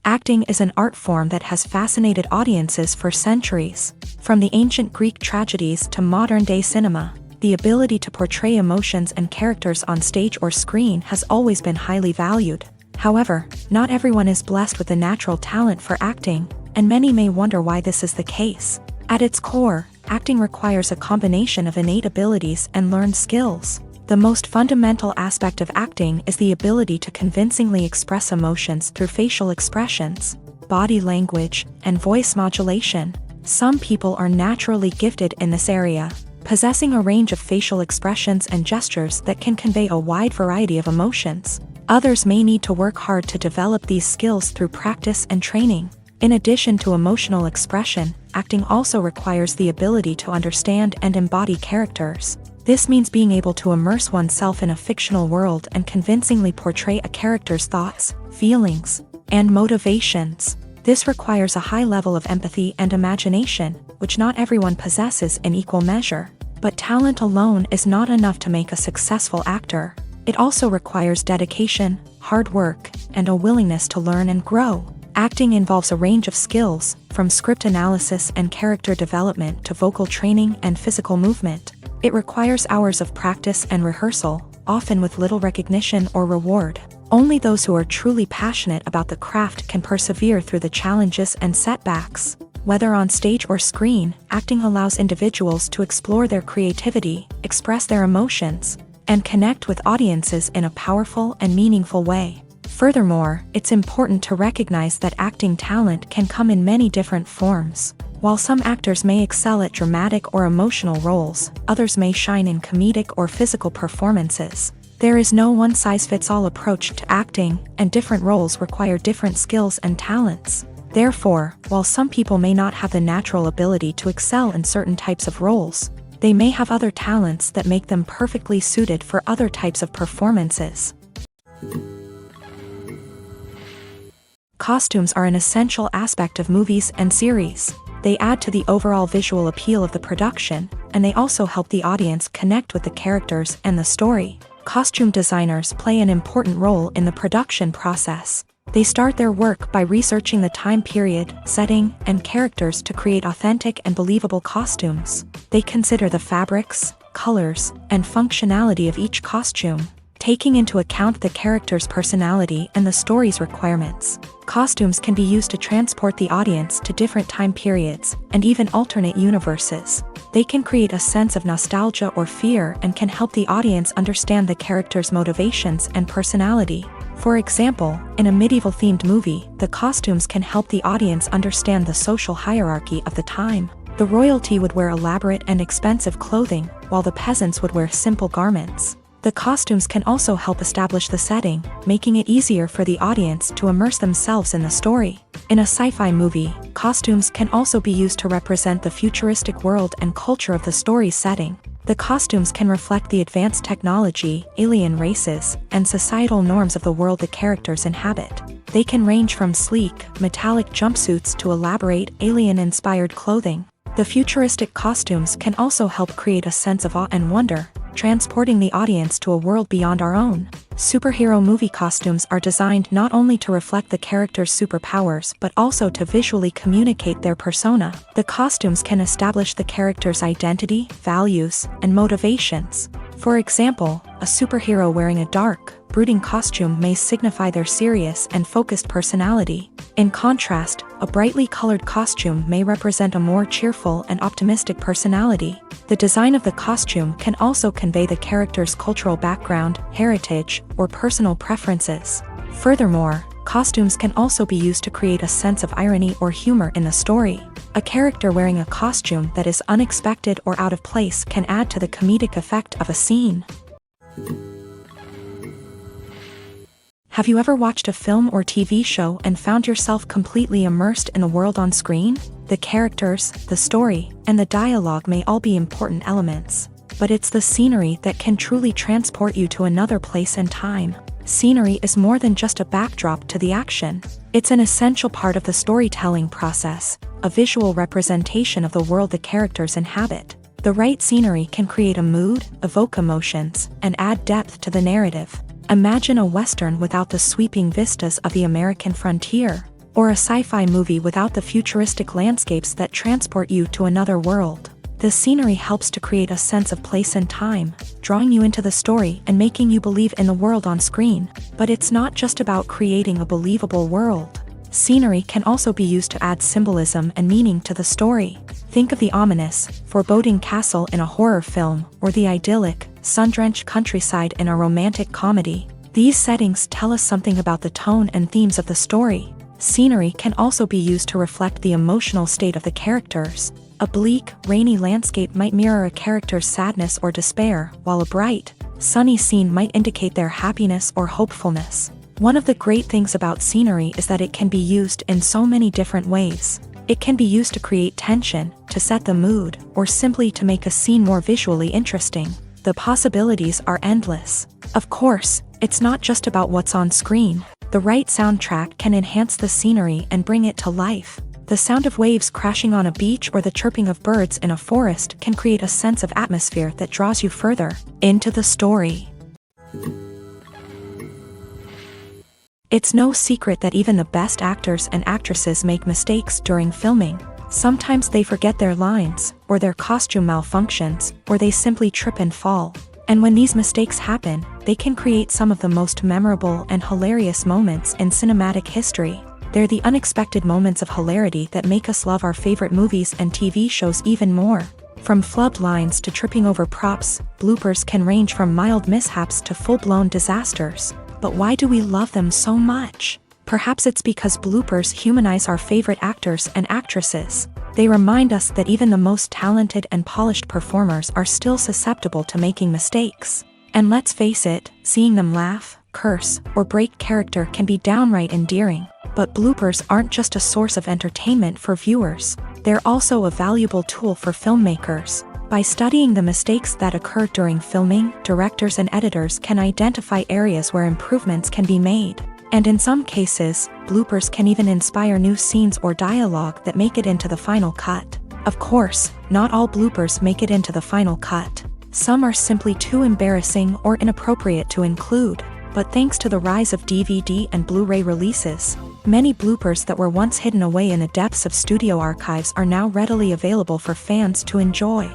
Acting is an art form that has fascinated audiences for centuries. From the ancient Greek tragedies to modern-day cinema, the ability to portray emotions and characters on stage or screen has always been highly valued. However, not everyone is blessed with the natural talent for acting, and many may wonder why this is the case. At its core, acting requires a combination of innate abilities and learned skills. The most fundamental aspect of acting is the ability to convincingly express emotions through facial expressions, body language, and voice modulation. Some people are naturally gifted in this area, possessing a range of facial expressions and gestures that can convey a wide variety of emotions. Others may need to work hard to develop these skills through practice and training. In addition to emotional expression, acting also requires the ability to understand and embody characters. This means being able to immerse oneself in a fictional world and convincingly portray a character's thoughts, feelings, and motivations. This requires a high level of empathy and imagination, which not everyone possesses in equal measure. But talent alone is not enough to make a successful actor. It also requires dedication, hard work, and a willingness to learn and grow. Acting involves a range of skills, from script analysis and character development to vocal training and physical movement. It requires hours of practice and rehearsal, often with little recognition or reward. Only those who are truly passionate about the craft can persevere through the challenges and setbacks. Whether on stage or screen, acting allows individuals to explore their creativity, express their emotions, and connect with audiences in a powerful and meaningful way. Furthermore, it's important to recognize that acting talent can come in many different forms. While some actors may excel at dramatic or emotional roles, others may shine in comedic or physical performances. There is no one-size-fits-all approach to acting, and different roles require different skills and talents. Therefore, while some people may not have the natural ability to excel in certain types of roles, they may have other talents that make them perfectly suited for other types of performances. Costumes are an essential aspect of movies and series. They add to the overall visual appeal of the production, and they also help the audience connect with the characters and the story. Costume designers play an important role in the production process. They start their work by researching the time period, setting, and characters to create authentic and believable costumes. They consider the fabrics, colors, and functionality of each costume, taking into account the character's personality and the story's requirements. Costumes can be used to transport the audience to different time periods and even alternate universes. They can create a sense of nostalgia or fear and can help the audience understand the character's motivations and personality. For example, in a medieval-themed movie, the costumes can help the audience understand the social hierarchy of the time. The royalty would wear elaborate and expensive clothing, while the peasants would wear simple garments. The costumes can also help establish the setting, making it easier for the audience to immerse themselves in the story. In a sci-fi movie, costumes can also be used to represent the futuristic world and culture of the story's setting. The costumes can reflect the advanced technology, alien races, and societal norms of the world the characters inhabit. They can range from sleek, metallic jumpsuits to elaborate, alien-inspired clothing. The futuristic costumes can also help create a sense of awe and wonder, transporting the audience to a world beyond our own. Superhero movie costumes are designed not only to reflect the character's superpowers but also to visually communicate their persona. The costumes can establish the character's identity, values, and motivations. For example, a superhero wearing a dark, brooding costume may signify their serious and focused personality. In contrast, a brightly colored costume may represent a more cheerful and optimistic personality. The design of the costume can also convey the character's cultural background, heritage, or personal preferences. Furthermore, costumes can also be used to create a sense of irony or humor in the story. A character wearing a costume that is unexpected or out of place can add to the comedic effect of a scene. Have you ever watched a film or TV show and found yourself completely immersed in the world on screen? The characters, the story, and the dialogue may all be important elements, but it's the scenery that can truly transport you to another place and time. Scenery is more than just a backdrop to the action. It's an essential part of the storytelling process, a visual representation of the world the characters inhabit. The right scenery can create a mood, evoke emotions, and add depth to the narrative. Imagine a Western without the sweeping vistas of the American frontier, or a sci-fi movie without the futuristic landscapes that transport you to another world. The scenery helps to create a sense of place and time, drawing you into the story and making you believe in the world on screen. But it's not just about creating a believable world. Scenery can also be used to add symbolism and meaning to the story. Think of the ominous, foreboding castle in a horror film, or the idyllic, sun-drenched countryside in a romantic comedy. These settings tell us something about the tone and themes of the story. Scenery can also be used to reflect the emotional state of the characters. A bleak, rainy landscape might mirror a character's sadness or despair, while a bright, sunny scene might indicate their happiness or hopefulness. One of the great things about scenery is that it can be used in so many different ways. It can be used to create tension, to set the mood, or simply to make a scene more visually interesting. The possibilities are endless. Of course, it's not just about what's on screen. The right soundtrack can enhance the scenery and bring it to life. The sound of waves crashing on a beach or the chirping of birds in a forest can create a sense of atmosphere that draws you further into the story. It's no secret that even the best actors and actresses make mistakes during filming. Sometimes they forget their lines, or their costume malfunctions, or they simply trip and fall. And when these mistakes happen, they can create some of the most memorable and hilarious moments in cinematic history. They're the unexpected moments of hilarity that make us love our favorite movies and TV shows even more. From flubbed lines to tripping over props, bloopers can range from mild mishaps to full-blown disasters. But why do we love them so much? Perhaps it's because bloopers humanize our favorite actors and actresses. They remind us that even the most talented and polished performers are still susceptible to making mistakes. And let's face it, seeing them laugh, curse, or break character can be downright endearing. But bloopers aren't just a source of entertainment for viewers. They're also a valuable tool for filmmakers. By studying the mistakes that occur during filming, directors and editors can identify areas where improvements can be made. And in some cases, bloopers can even inspire new scenes or dialogue that make it into the final cut. Of course, not all bloopers make it into the final cut. Some are simply too embarrassing or inappropriate to include. But thanks to the rise of DVD and Blu-ray releases, many bloopers that were once hidden away in the depths of studio archives are now readily available for fans to enjoy.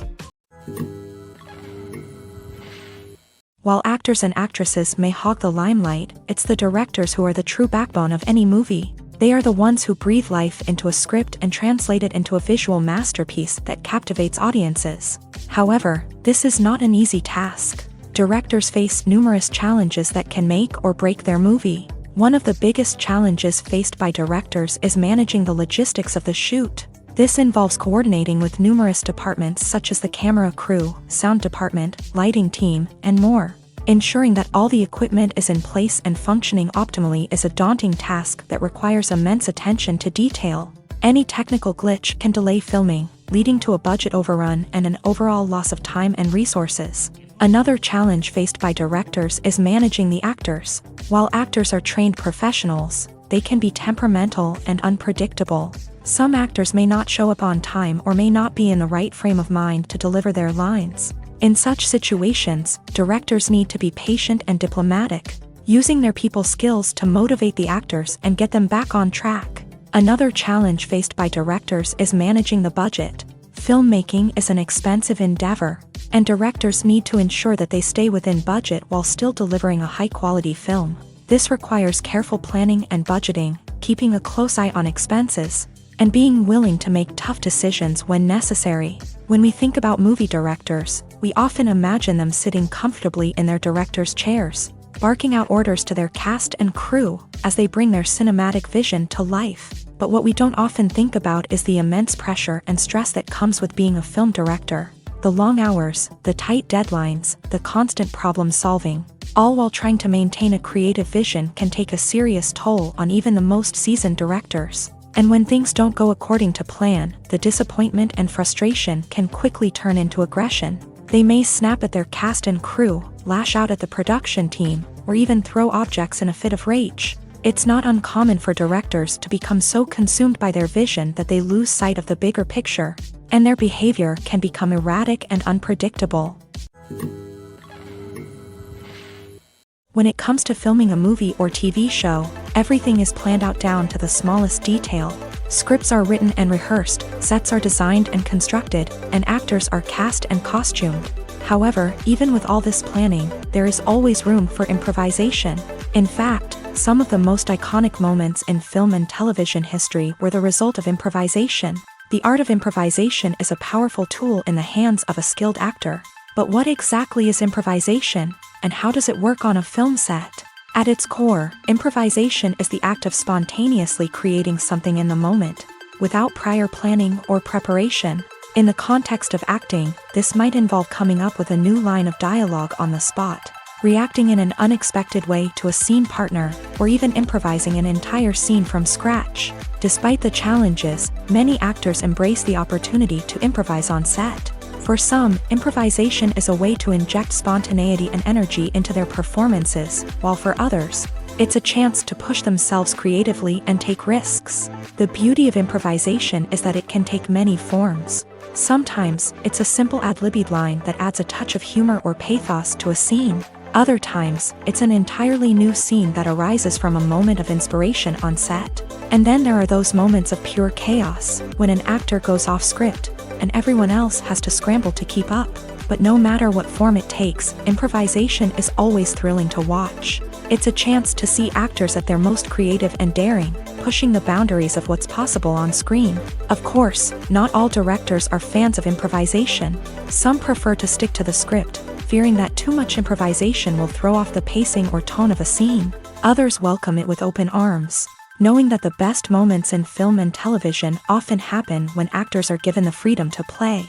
While actors and actresses may hog the limelight, it's the directors who are the true backbone of any movie. They are the ones who breathe life into a script and translate it into a visual masterpiece that captivates audiences. However, this is not an easy task. Directors face numerous challenges that can make or break their movie. One of the biggest challenges faced by directors is managing the logistics of the shoot. This involves coordinating with numerous departments such as the camera crew, sound department, lighting team, and more. Ensuring that all the equipment is in place and functioning optimally is a daunting task that requires immense attention to detail. Any technical glitch can delay filming, leading to a budget overrun and an overall loss of time and resources. Another challenge faced by directors is managing the actors. While actors are trained professionals, they can be temperamental and unpredictable. Some actors may not show up on time or may not be in the right frame of mind to deliver their lines. In such situations, directors need to be patient and diplomatic, using their people skills to motivate the actors and get them back on track. Another challenge faced by directors is managing the budget. Filmmaking is an expensive endeavor, and directors need to ensure that they stay within budget while still delivering a high-quality film. This requires careful planning and budgeting, keeping a close eye on expenses, and being willing to make tough decisions when necessary. When we think about movie directors, we often imagine them sitting comfortably in their director's chairs, barking out orders to their cast and crew as they bring their cinematic vision to life. But what we don't often think about is the immense pressure and stress that comes with being a film director. The long hours, the tight deadlines, the constant problem solving, all while trying to maintain a creative vision can take a serious toll on even the most seasoned directors. And when things don't go according to plan, the disappointment and frustration can quickly turn into aggression. They may snap at their cast and crew, lash out at the production team, or even throw objects in a fit of rage. It's not uncommon for directors to become so consumed by their vision that they lose sight of the bigger picture, and their behavior can become erratic and unpredictable. When it comes to filming a movie or TV show, everything is planned out down to the smallest detail. Scripts are written and rehearsed, sets are designed and constructed, and actors are cast and costumed. However, even with all this planning, there is always room for improvisation. In fact, some of the most iconic moments in film and television history were the result of improvisation. The art of improvisation is a powerful tool in the hands of a skilled actor. But what exactly is improvisation, and how does it work on a film set? At its core, improvisation is the act of spontaneously creating something in the moment, without prior planning or preparation. In the context of acting, this might involve coming up with a new line of dialogue on the spot, reacting in an unexpected way to a scene partner, or even improvising an entire scene from scratch. Despite the challenges, many actors embrace the opportunity to improvise on set. For some, improvisation is a way to inject spontaneity and energy into their performances, while for others, it's a chance to push themselves creatively and take risks. The beauty of improvisation is that it can take many forms. Sometimes, it's a simple ad-libbed line that adds a touch of humor or pathos to a scene. Other times, it's an entirely new scene that arises from a moment of inspiration on set. And then there are those moments of pure chaos, when an actor goes off script, and everyone else has to scramble to keep up. But no matter what form it takes, improvisation is always thrilling to watch. It's a chance to see actors at their most creative and daring, pushing the boundaries of what's possible on screen. Of course, not all directors are fans of improvisation. Some prefer to stick to the script, fearing that too much improvisation will throw off the pacing or tone of a scene. Others welcome it with open arms, knowing that the best moments in film and television often happen when actors are given the freedom to play.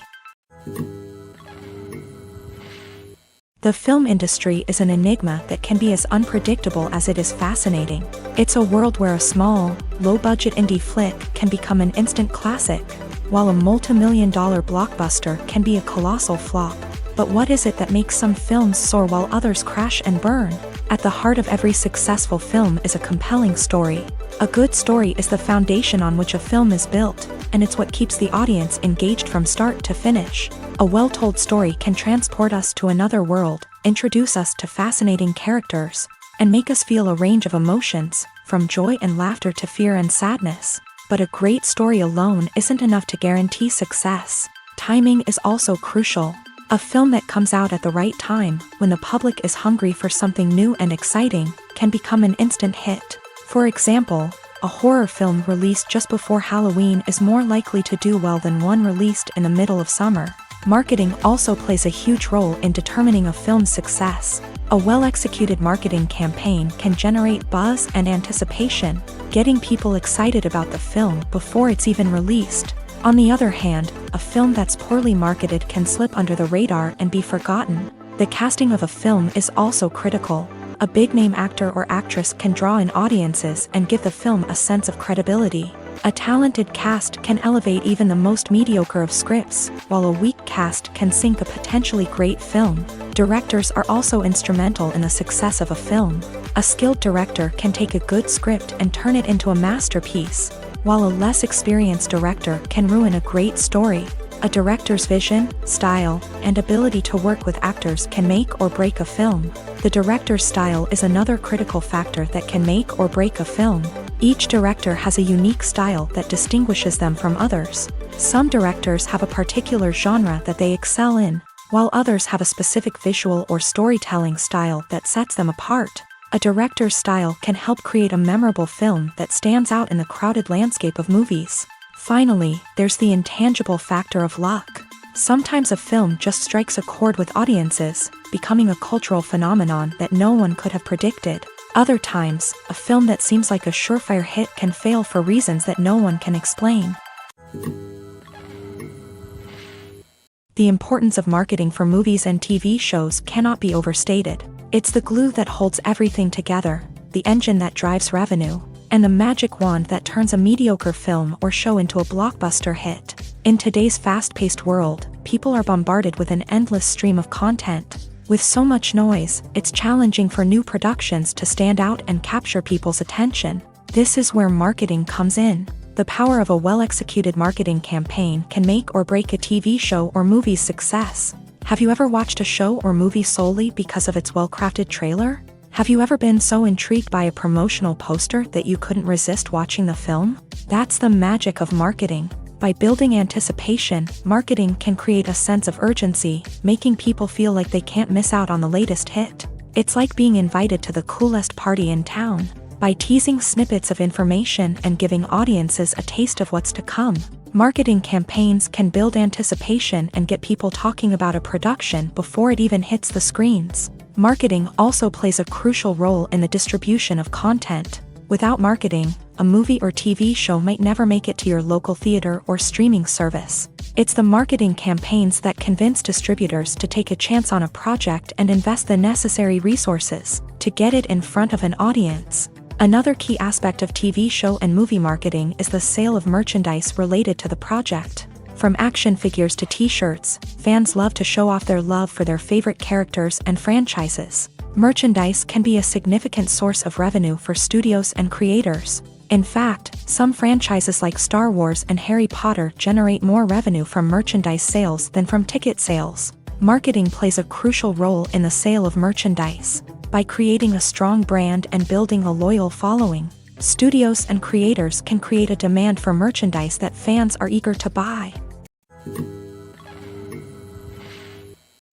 The film industry is an enigma that can be as unpredictable as it is fascinating. It's a world where a small, low-budget indie flick can become an instant classic, while a multi-million-dollar blockbuster can be a colossal flop. But what is it that makes some films soar while others crash and burn? At the heart of every successful film is a compelling story. A good story is the foundation on which a film is built, and it's what keeps the audience engaged from start to finish. A well-told story can transport us to another world, introduce us to fascinating characters, and make us feel a range of emotions, from joy and laughter to fear and sadness. But a great story alone isn't enough to guarantee success. Timing is also crucial. A film that comes out at the right time, when the public is hungry for something new and exciting, can become an instant hit. For example, a horror film released just before Halloween is more likely to do well than one released in the middle of summer. Marketing also plays a huge role in determining a film's success. A well-executed marketing campaign can generate buzz and anticipation, getting people excited about the film before it's even released. On the other hand, a film that's poorly marketed can slip under the radar and be forgotten. The casting of a film is also critical. A big-name actor or actress can draw in audiences and give the film a sense of credibility. A talented cast can elevate even the most mediocre of scripts, while a weak cast can sink a potentially great film. Directors are also instrumental in the success of a film. A skilled director can take a good script and turn it into a masterpiece, while a less experienced director can ruin a great story. A director's vision, style, and ability to work with actors can make or break a film. The director's style is another critical factor that can make or break a film. Each director has a unique style that distinguishes them from others. Some directors have a particular genre that they excel in, while others have a specific visual or storytelling style that sets them apart. A director's style can help create a memorable film that stands out in the crowded landscape of movies. Finally, there's the intangible factor of luck. Sometimes a film just strikes a chord with audiences, becoming a cultural phenomenon that no one could have predicted. Other times, a film that seems like a surefire hit can fail for reasons that no one can explain. The importance of marketing for movies and TV shows cannot be overstated. It's the glue that holds everything together, the engine that drives revenue, and the magic wand that turns a mediocre film or show into a blockbuster hit. In today's fast-paced world, people are bombarded with an endless stream of content. With so much noise, it's challenging for new productions to stand out and capture people's attention. This is where marketing comes in. The power of a well-executed marketing campaign can make or break a TV show or movie's success. Have you ever watched a show or movie solely because of its well-crafted trailer? Have you ever been so intrigued by a promotional poster that you couldn't resist watching the film? That's the magic of marketing. By building anticipation, marketing can create a sense of urgency, making people feel like they can't miss out on the latest hit. It's like being invited to the coolest party in town. By teasing snippets of information and giving audiences a taste of what's to come, marketing campaigns can build anticipation and get people talking about a production before it even hits the screens. Marketing also plays a crucial role in the distribution of content. Without marketing, a movie or TV show might never make it to your local theater or streaming service. It's the marketing campaigns that convince distributors to take a chance on a project and invest the necessary resources to get it in front of an audience. Another key aspect of TV show and movie marketing is the sale of merchandise related to the project. From action figures to t-shirts, fans love to show off their love for their favorite characters and franchises. Merchandise can be a significant source of revenue for studios and creators. In fact, some franchises like Star Wars and Harry Potter generate more revenue from merchandise sales than from ticket sales. Marketing plays a crucial role in the sale of merchandise. By creating a strong brand and building a loyal following, studios and creators can create a demand for merchandise that fans are eager to buy.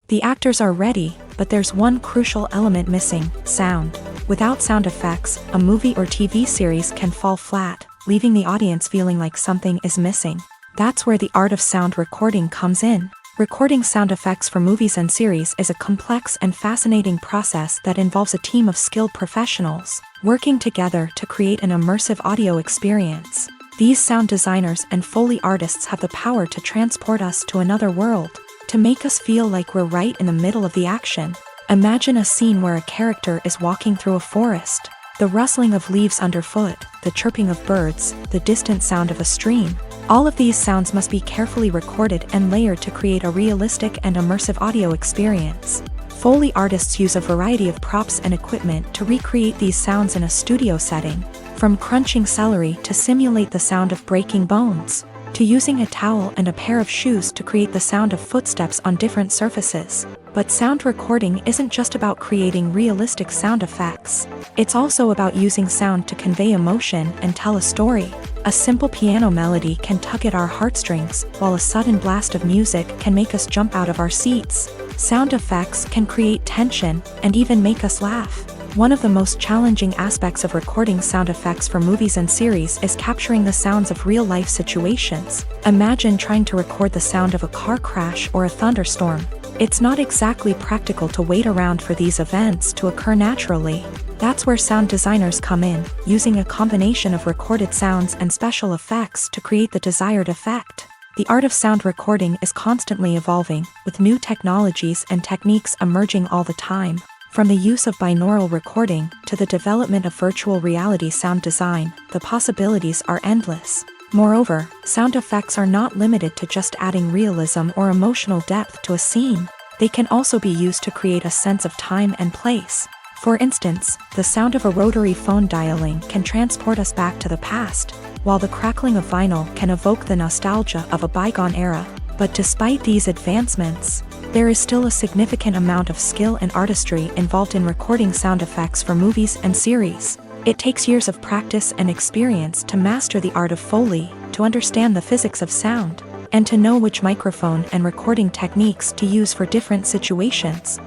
The actors are ready, but there's one crucial element missing: sound. Without sound effects, a movie or TV series can fall flat, leaving the audience feeling like something is missing. That's where the art of sound recording comes in. Recording sound effects for movies and series is a complex and fascinating process that involves a team of skilled professionals working together to create an immersive audio experience. These sound designers and Foley artists have the power to transport us to another world, to make us feel like we're right in the middle of the action. Imagine a scene where a character is walking through a forest. The rustling of leaves underfoot, the chirping of birds, the distant sound of a stream. All of these sounds must be carefully recorded and layered to create a realistic and immersive audio experience. Foley artists use a variety of props and equipment to recreate these sounds in a studio setting, from crunching celery to simulate the sound of breaking bones, to using a towel and a pair of shoes to create the sound of footsteps on different surfaces. But sound recording isn't just about creating realistic sound effects. It's also about using sound to convey emotion and tell a story. A simple piano melody can tug at our heartstrings, while a sudden blast of music can make us jump out of our seats. Sound effects can create tension and even make us laugh. One of the most challenging aspects of recording sound effects for movies and series is capturing the sounds of real-life situations. Imagine trying to record the sound of a car crash or a thunderstorm. It's not exactly practical to wait around for these events to occur naturally. That's where sound designers come in, using a combination of recorded sounds and special effects to create the desired effect. The art of sound recording is constantly evolving, with new technologies and techniques emerging all the time. From the use of binaural recording to the development of virtual reality sound design, the possibilities are endless. Moreover, sound effects are not limited to just adding realism or emotional depth to a scene. They can also be used to create a sense of time and place. For instance, the sound of a rotary phone dialing can transport us back to the past, while the crackling of vinyl can evoke the nostalgia of a bygone era. But despite these advancements, there is still a significant amount of skill and artistry involved in recording sound effects for movies and series. It takes years of practice and experience to master the art of Foley, to understand the physics of sound, and to know which microphone and recording techniques to use for different situations.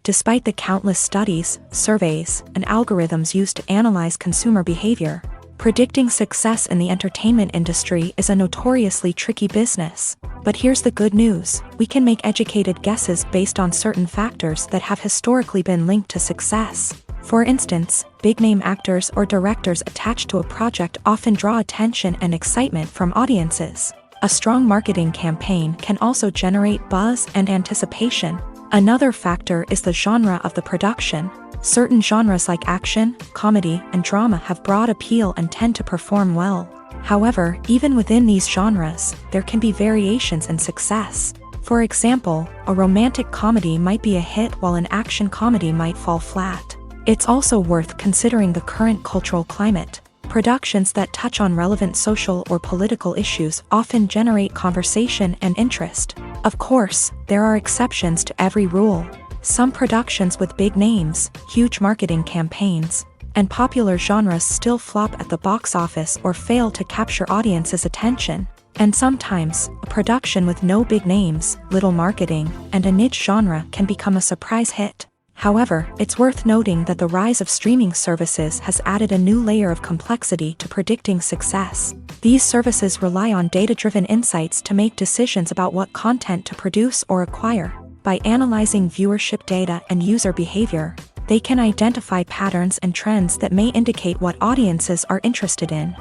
Despite the countless studies, surveys, and algorithms used to analyze consumer behavior, predicting success in the entertainment industry is a notoriously tricky business. But here's the good news: we can make educated guesses based on certain factors that have historically been linked to success. For instance, big-name actors or directors attached to a project often draw attention and excitement from audiences. A strong marketing campaign can also generate buzz and anticipation. Another factor is the genre of the production. Certain genres like action, comedy, and drama have broad appeal and tend to perform well. However, even within these genres, there can be variations in success. For example, a romantic comedy might be a hit while an action comedy might fall flat. It's also worth considering the current cultural climate. Productions that touch on relevant social or political issues often generate conversation and interest. Of course, there are exceptions to every rule. Some productions with big names, huge marketing campaigns, and popular genres still flop at the box office or fail to capture audiences' attention. And sometimes, a production with no big names, little marketing, and a niche genre can become a surprise hit. However, it's worth noting that the rise of streaming services has added a new layer of complexity to predicting success. These services rely on data-driven insights to make decisions about what content to produce or acquire. By analyzing viewership data and user behavior, they can identify patterns and trends that may indicate what audiences are interested in.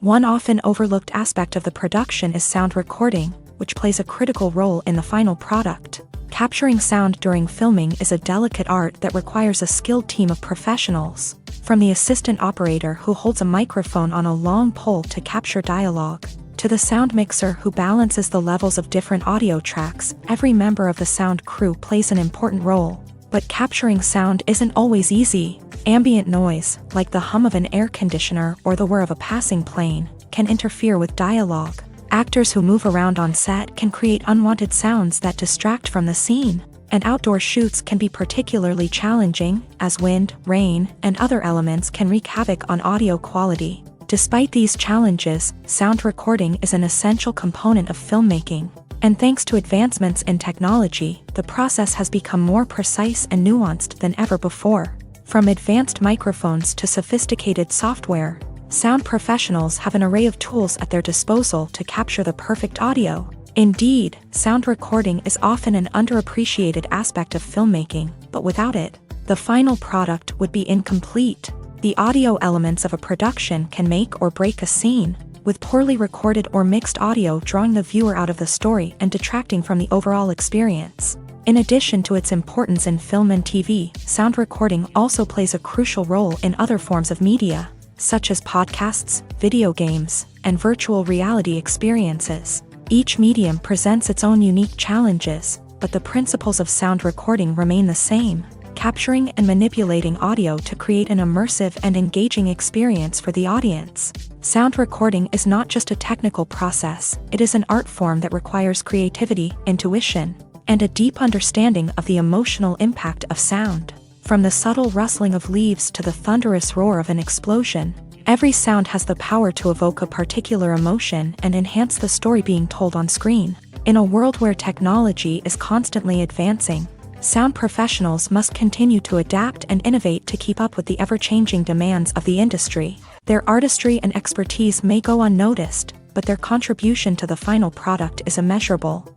One often overlooked aspect of the production is sound recording, which plays a critical role in the final product. Capturing sound during filming is a delicate art that requires a skilled team of professionals. From the assistant operator who holds a microphone on a long pole to capture dialogue, to the sound mixer who balances the levels of different audio tracks, every member of the sound crew plays an important role. But capturing sound isn't always easy. Ambient noise, like the hum of an air conditioner or the whir of a passing plane, can interfere with dialogue. Actors who move around on set can create unwanted sounds that distract from the scene. And outdoor shoots can be particularly challenging, as wind, rain, and other elements can wreak havoc on audio quality. Despite these challenges, sound recording is an essential component of filmmaking. And thanks to advancements in technology, the process has become more precise and nuanced than ever before. From advanced microphones to sophisticated software, sound professionals have an array of tools at their disposal to capture the perfect audio. Indeed, sound recording is often an underappreciated aspect of filmmaking, but without it, the final product would be incomplete. The audio elements of a production can make or break a scene, with poorly recorded or mixed audio drawing the viewer out of the story and detracting from the overall experience. In addition to its importance in film and TV, sound recording also plays a crucial role in other forms of media, such as podcasts, video games, and virtual reality experiences. Each medium presents its own unique challenges, but the principles of sound recording remain the same, capturing and manipulating audio to create an immersive and engaging experience for the audience. Sound recording is not just a technical process, it is an art form that requires creativity, intuition, and a deep understanding of the emotional impact of sound. From the subtle rustling of leaves to the thunderous roar of an explosion, every sound has the power to evoke a particular emotion and enhance the story being told on screen. In a world where technology is constantly advancing, sound professionals must continue to adapt and innovate to keep up with the ever-changing demands of the industry. Their artistry and expertise may go unnoticed, but their contribution to the final product is immeasurable.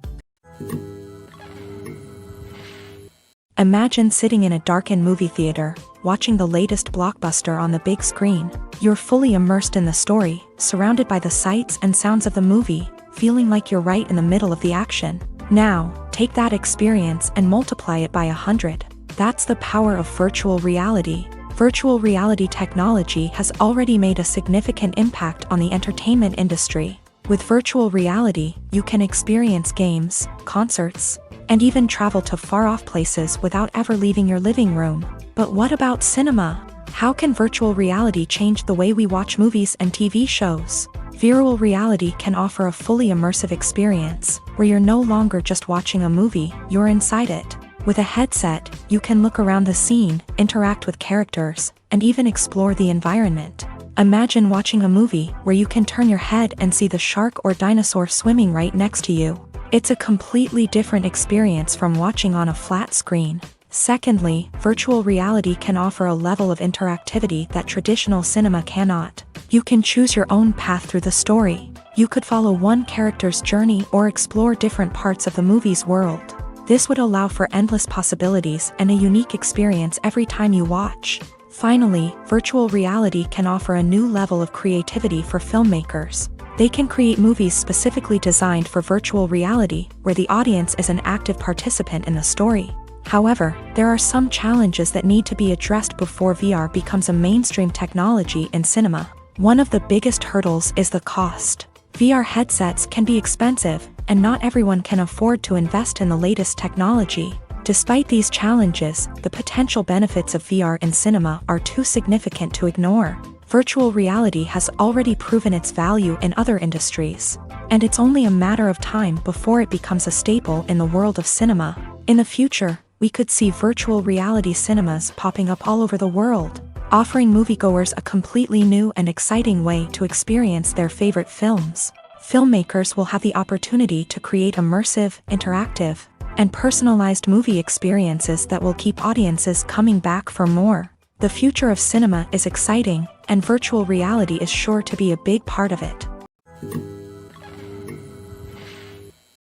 Imagine sitting in a darkened movie theater, watching the latest blockbuster on the big screen. You're fully immersed in the story, surrounded by the sights and sounds of the movie, feeling like you're right in the middle of the action. Now, take that experience and multiply it by 100. That's the power of virtual reality. Virtual reality technology has already made a significant impact on the entertainment industry. With virtual reality, you can experience games, concerts, and even travel to far-off places without ever leaving your living room. But what about cinema? How can virtual reality change the way we watch movies and TV shows? Virtual reality can offer a fully immersive experience, where you're no longer just watching a movie, you're inside it. With a headset, you can look around the scene, interact with characters, and even explore the environment. Imagine watching a movie where you can turn your head and see the shark or dinosaur swimming right next to you. It's a completely different experience from watching on a flat screen. Secondly, virtual reality can offer a level of interactivity that traditional cinema cannot. You can choose your own path through the story. You could follow one character's journey or explore different parts of the movie's world. This would allow for endless possibilities and a unique experience every time you watch. Finally, virtual reality can offer a new level of creativity for filmmakers. They can create movies specifically designed for virtual reality, where the audience is an active participant in the story. However, there are some challenges that need to be addressed before VR becomes a mainstream technology in cinema. One of the biggest hurdles is the cost. VR headsets can be expensive, and not everyone can afford to invest in the latest technology. Despite these challenges, the potential benefits of VR in cinema are too significant to ignore. Virtual reality has already proven its value in other industries, and it's only a matter of time before it becomes a staple in the world of cinema. In the future, we could see virtual reality cinemas popping up all over the world, offering moviegoers a completely new and exciting way to experience their favorite films. Filmmakers will have the opportunity to create immersive, interactive, and personalized movie experiences that will keep audiences coming back for more. The future of cinema is exciting, and virtual reality is sure to be a big part of it.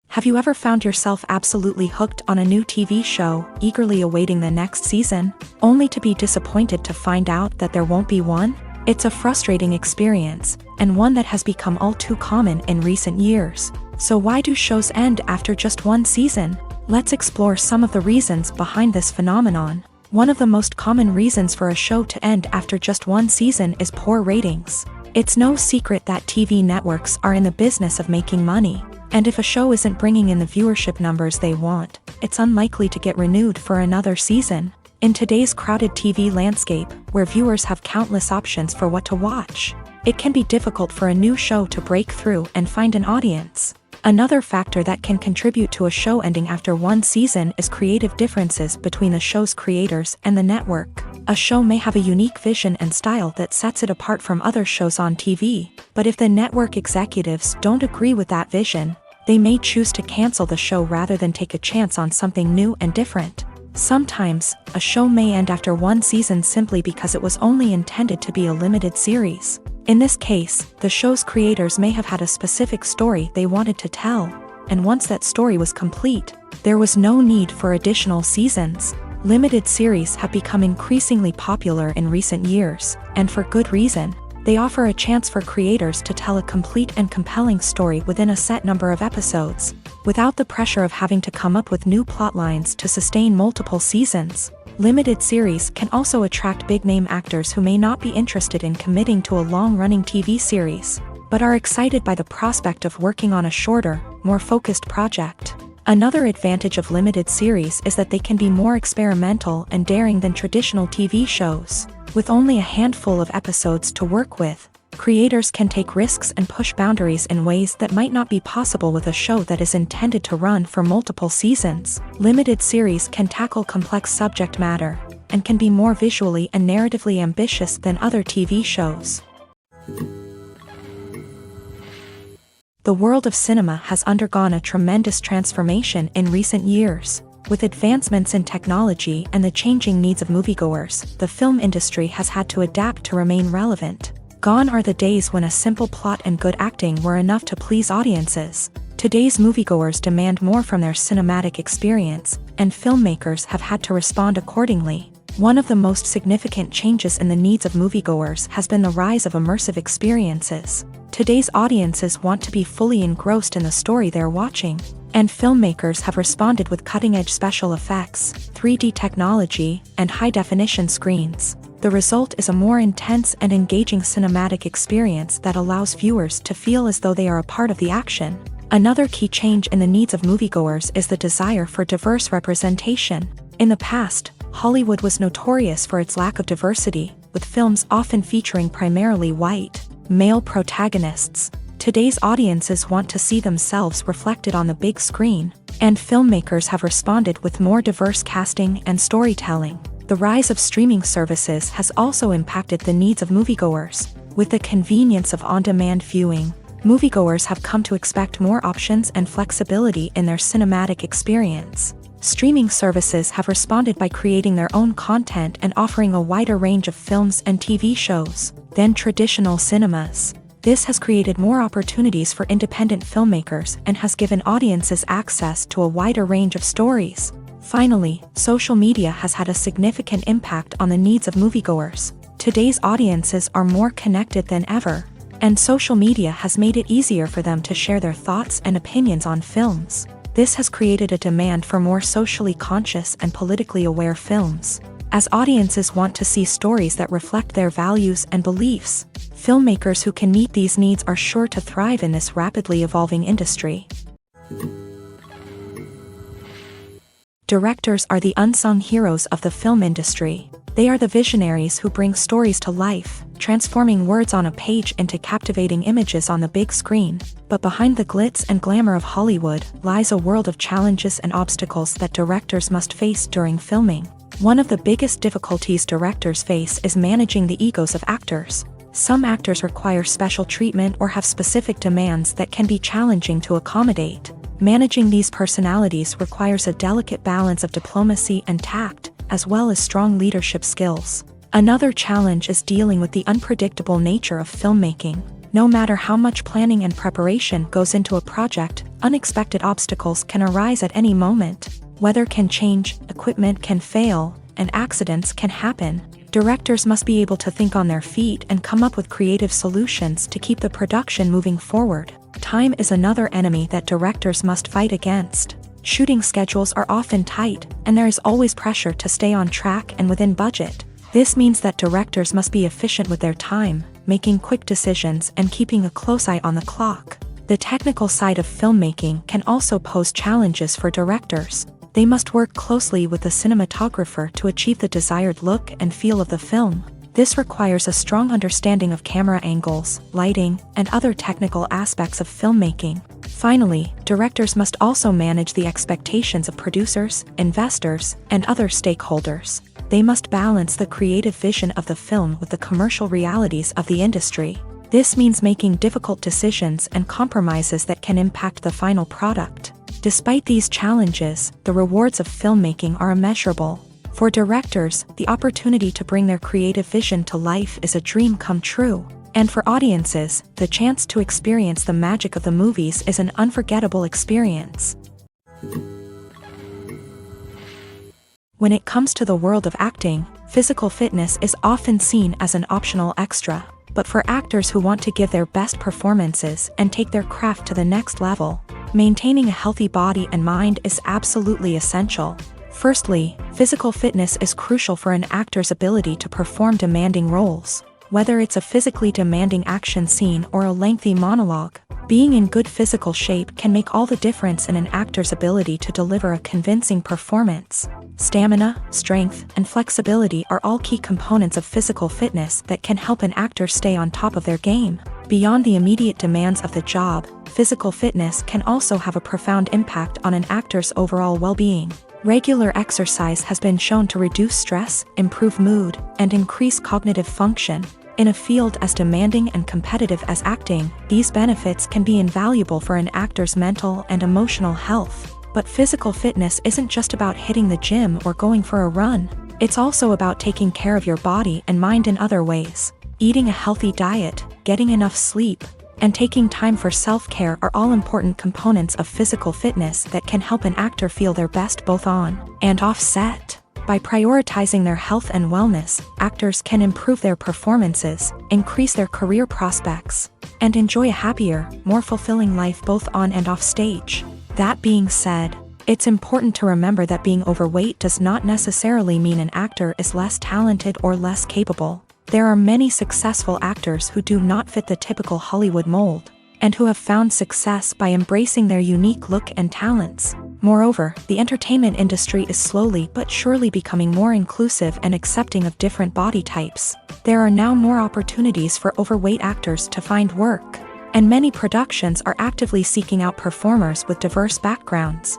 Have you ever found yourself absolutely hooked on a new TV show, eagerly awaiting the next season, only to be disappointed to find out that there won't be one? It's a frustrating experience, and one that has become all too common in recent years. So why do shows end after just one season? Let's explore some of the reasons behind this phenomenon. One of the most common reasons for a show to end after just one season is poor ratings. It's no secret that TV networks are in the business of making money, and if a show isn't bringing in the viewership numbers they want, it's unlikely to get renewed for another season. In today's crowded TV landscape, where viewers have countless options for what to watch, it can be difficult for a new show to break through and find an audience. Another factor that can contribute to a show ending after one season is creative differences between the show's creators and the network. A show may have a unique vision and style that sets it apart from other shows on TV, but if the network executives don't agree with that vision, they may choose to cancel the show rather than take a chance on something new and different. Sometimes, a show may end after one season simply because it was only intended to be a limited series. In this case, the show's creators may have had a specific story they wanted to tell, and once that story was complete, there was no need for additional seasons. Limited series have become increasingly popular in recent years, and for good reason. They offer a chance for creators to tell a complete and compelling story within a set number of episodes, without the pressure of having to come up with new plotlines to sustain multiple seasons. Limited series can also attract big-name actors who may not be interested in committing to a long-running TV series. but are excited by the prospect of working on a shorter, more focused project. Another advantage of limited series is that they can be more experimental and daring than traditional TV shows. With only a handful of episodes to work with, creators can take risks and push boundaries in ways that might not be possible with a show that is intended to run for multiple seasons. Limited series can tackle complex subject matter, and can be more visually and narratively ambitious than other TV shows. The world of cinema has undergone a tremendous transformation in recent years. With advancements in technology and the changing needs of moviegoers, the film industry has had to adapt to remain relevant. Gone are the days when a simple plot and good acting were enough to please audiences. Today's moviegoers demand more from their cinematic experience, and filmmakers have had to respond accordingly. One of the most significant changes in the needs of moviegoers has been the rise of immersive experiences. Today's audiences want to be fully engrossed in the story they're watching, and filmmakers have responded with cutting-edge special effects, 3D technology, and high-definition screens. The result is a more intense and engaging cinematic experience that allows viewers to feel as though they are a part of the action. Another key change in the needs of moviegoers is the desire for diverse representation. In the past, Hollywood was notorious for its lack of diversity, with films often featuring primarily white, male protagonists. Today's audiences want to see themselves reflected on the big screen, and filmmakers have responded with more diverse casting and storytelling. The rise of streaming services has also impacted the needs of moviegoers. With the convenience of on-demand viewing, moviegoers have come to expect more options and flexibility in their cinematic experience. Streaming services have responded by creating their own content and offering a wider range of films and TV shows than traditional cinemas. This has created more opportunities for independent filmmakers and has given audiences access to a wider range of stories. Finally, social media has had a significant impact on the needs of moviegoers. Today's audiences are more connected than ever, and social media has made it easier for them to share their thoughts and opinions on films. This has created a demand for more socially conscious and politically aware films. As audiences want to see stories that reflect their values and beliefs, filmmakers who can meet these needs are sure to thrive in this rapidly evolving industry. Directors are the unsung heroes of the film industry. They are the visionaries who bring stories to life, transforming words on a page into captivating images on the big screen. But behind the glitz and glamour of Hollywood lies a world of challenges and obstacles that directors must face during filming. One of the biggest difficulties directors face is managing the egos of actors. Some actors require special treatment or have specific demands that can be challenging to accommodate. Managing these personalities requires a delicate balance of diplomacy and tact, as well as strong leadership skills. Another challenge is dealing with the unpredictable nature of filmmaking. No matter how much planning and preparation goes into a project, unexpected obstacles can arise at any moment. Weather can change, equipment can fail, and accidents can happen. Directors must be able to think on their feet and come up with creative solutions to keep the production moving forward. Time is another enemy that directors must fight against. Shooting schedules are often tight, and there is always pressure to stay on track and within budget. This means that directors must be efficient with their time, making quick decisions and keeping a close eye on the clock. The technical side of filmmaking can also pose challenges for directors. They must work closely with the cinematographer to achieve the desired look and feel of the film. This requires a strong understanding of camera angles, lighting, and other technical aspects of filmmaking. Finally, directors must also manage the expectations of producers, investors, and other stakeholders. They must balance the creative vision of the film with the commercial realities of the industry. This means making difficult decisions and compromises that can impact the final product. Despite these challenges, the rewards of filmmaking are immeasurable. For directors, the opportunity to bring their creative vision to life is a dream come true. And for audiences, the chance to experience the magic of the movies is an unforgettable experience. When it comes to the world of acting, physical fitness is often seen as an optional extra. But for actors who want to give their best performances and take their craft to the next level, maintaining a healthy body and mind is absolutely essential. Firstly, physical fitness is crucial for an actor's ability to perform demanding roles. Whether it's a physically demanding action scene or a lengthy monologue, being in good physical shape can make all the difference in an actor's ability to deliver a convincing performance. Stamina, strength, and flexibility are all key components of physical fitness that can help an actor stay on top of their game. Beyond the immediate demands of the job, physical fitness can also have a profound impact on an actor's overall well-being. Regular exercise has been shown to reduce stress, improve mood, and increase cognitive function. In a field as demanding and competitive as acting, these benefits can be invaluable for an actor's mental and emotional health. But physical fitness isn't just about hitting the gym or going for a run. It's also about taking care of your body and mind in other ways. Eating a healthy diet, getting enough sleep, and taking time for self-care are all important components of physical fitness that can help an actor feel their best both on and off set. By prioritizing their health and wellness, actors can improve their performances, increase their career prospects, and enjoy a happier, more fulfilling life both on and off stage. That being said, it's important to remember that being overweight does not necessarily mean an actor is less talented or less capable. There are many successful actors who do not fit the typical Hollywood mold, and who have found success by embracing their unique look and talents. Moreover, the entertainment industry is slowly but surely becoming more inclusive and accepting of different body types. There are now more opportunities for overweight actors to find work, and many productions are actively seeking out performers with diverse backgrounds.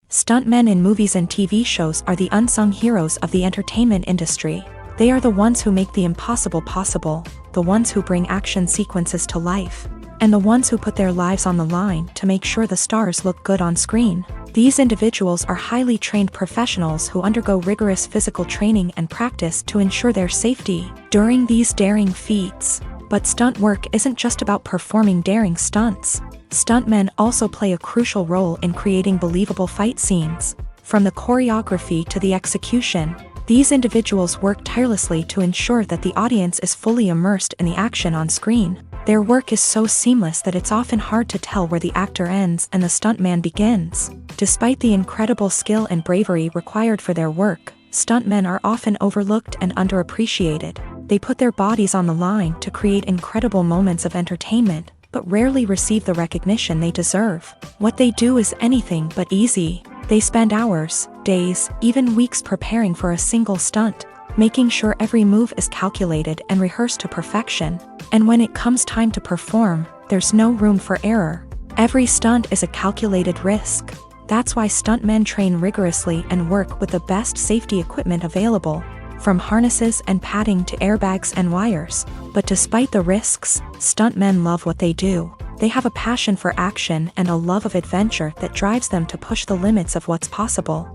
Stuntmen in movies and TV shows are the unsung heroes of the entertainment industry. They are the ones who make the impossible possible, the ones who bring action sequences to life, and the ones who put their lives on the line to make sure the stars look good on screen. These individuals are highly trained professionals who undergo rigorous physical training and practice to ensure their safety during these daring feats. But stunt work isn't just about performing daring stunts. Stuntmen also play a crucial role in creating believable fight scenes. From the choreography to the execution, these individuals work tirelessly to ensure that the audience is fully immersed in the action on screen. Their work is so seamless that it's often hard to tell where the actor ends and the stuntman begins. Despite the incredible skill and bravery required for their work, stuntmen are often overlooked and underappreciated. They put their bodies on the line to create incredible moments of entertainment, but rarely receive the recognition they deserve. What they do is anything but easy. They spend hours, days, even weeks preparing for a single stunt, making sure every move is calculated and rehearsed to perfection. And when it comes time to perform, there's no room for error. Every stunt is a calculated risk. That's why stuntmen train rigorously and work with the best safety equipment available, from harnesses and padding to airbags and wires. But despite the risks, stuntmen love what they do. They have a passion for action and a love of adventure that drives them to push the limits of what's possible.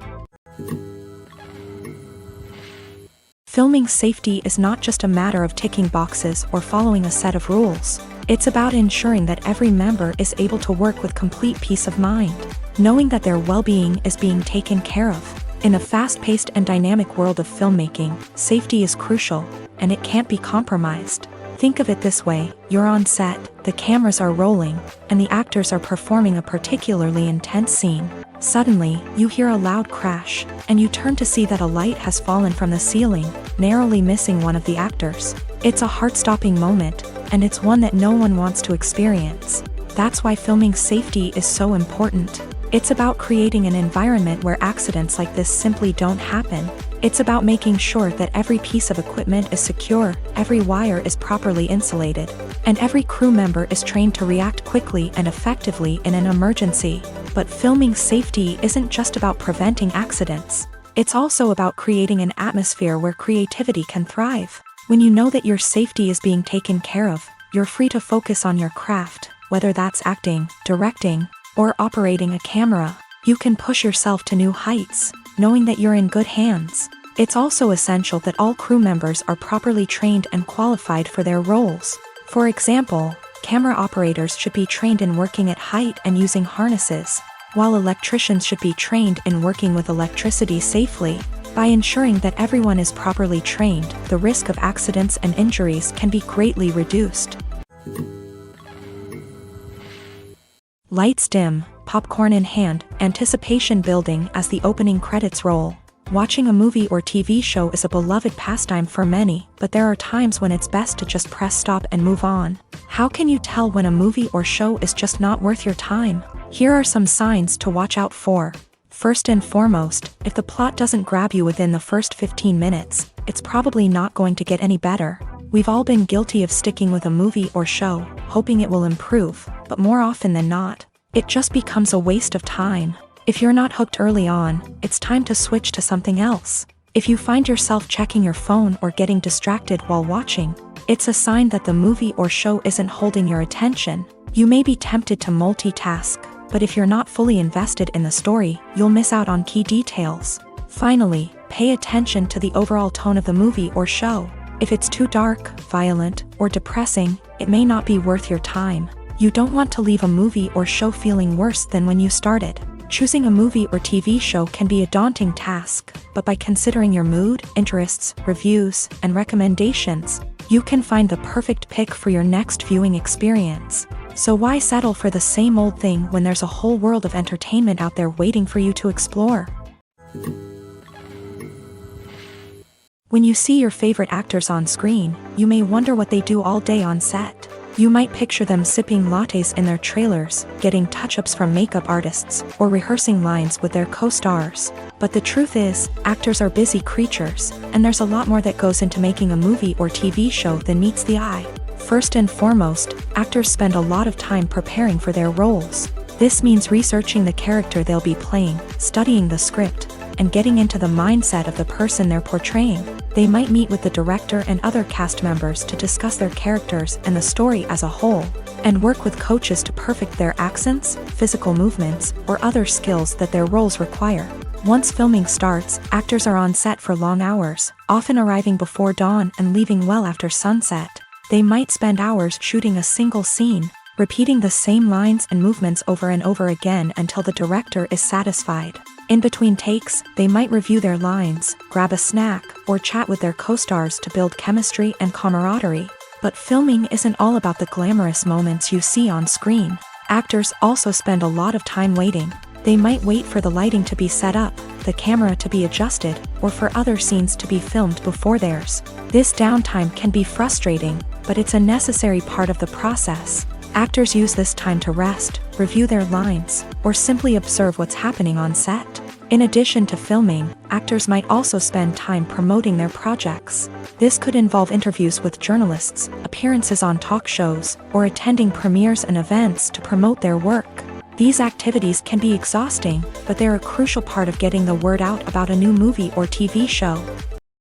Filming safety is not just a matter of ticking boxes or following a set of rules. It's about ensuring that every member is able to work with complete peace of mind, knowing that their well-being is being taken care of. In a fast-paced and dynamic world of filmmaking, safety is crucial, and it can't be compromised. Think of it this way: you're on set, the cameras are rolling, and the actors are performing a particularly intense scene. Suddenly, you hear a loud crash, and you turn to see that a light has fallen from the ceiling, narrowly missing one of the actors. It's a heart-stopping moment, and it's one that no one wants to experience. That's why filming safety is so important. It's about creating an environment where accidents like this simply don't happen. It's about making sure that every piece of equipment is secure, every wire is properly insulated, and every crew member is trained to react quickly and effectively in an emergency. But filming safety isn't just about preventing accidents. It's also about creating an atmosphere where creativity can thrive. When you know that your safety is being taken care of, you're free to focus on your craft, whether that's acting, directing, or operating a camera. You can push yourself to new heights, knowing that you're in good hands. It's also essential that all crew members are properly trained and qualified for their roles. For example, camera operators should be trained in working at height and using harnesses, while electricians should be trained in working with electricity safely. By ensuring that everyone is properly trained, the risk of accidents and injuries can be greatly reduced. Lights dim, popcorn in hand, anticipation building as the opening credits roll. Watching a movie or TV show is a beloved pastime for many, but there are times when it's best to just press stop and move on. How can you tell when a movie or show is just not worth your time? Here are some signs to watch out for. First and foremost, if the plot doesn't grab you within the first 15 minutes, it's probably not going to get any better. We've all been guilty of sticking with a movie or show, hoping it will improve, but more often than not, it just becomes a waste of time. If you're not hooked early on, it's time to switch to something else. If you find yourself checking your phone or getting distracted while watching, it's a sign that the movie or show isn't holding your attention. You may be tempted to multitask, but if you're not fully invested in the story, you'll miss out on key details. Finally, pay attention to the overall tone of the movie or show. If it's too dark, violent, or depressing, it may not be worth your time. You don't want to leave a movie or show feeling worse than when you started. Choosing a movie or TV show can be a daunting task, but by considering your mood, interests, reviews, and recommendations, you can find the perfect pick for your next viewing experience. So why settle for the same old thing when there's a whole world of entertainment out there waiting for you to explore? When you see your favorite actors on screen, you may wonder what they do all day on set. You might picture them sipping lattes in their trailers, getting touch-ups from makeup artists, or rehearsing lines with their co-stars. But the truth is, actors are busy creatures, and there's a lot more that goes into making a movie or TV show than meets the eye. First and foremost, actors spend a lot of time preparing for their roles. This means researching the character they'll be playing, studying the script, and getting into the mindset of the person they're portraying. They might meet with the director and other cast members to discuss their characters and the story as a whole, and work with coaches to perfect their accents, physical movements, or other skills that their roles require. Once filming starts, actors are on set for long hours, often arriving before dawn and leaving well after sunset. They might spend hours shooting a single scene, repeating the same lines and movements over and over again until the director is satisfied. In between takes, they might review their lines, grab a snack, or chat with their co-stars to build chemistry and camaraderie. But filming isn't all about the glamorous moments you see on screen. Actors also spend a lot of time waiting. They might wait for the lighting to be set up, the camera to be adjusted, or for other scenes to be filmed before theirs. This downtime can be frustrating, but it's a necessary part of the process. Actors use this time to rest, review their lines, or simply observe what's happening on set. In addition to filming, actors might also spend time promoting their projects. This could involve interviews with journalists, appearances on talk shows, or attending premieres and events to promote their work. These activities can be exhausting, but they're a crucial part of getting the word out about a new movie or TV show.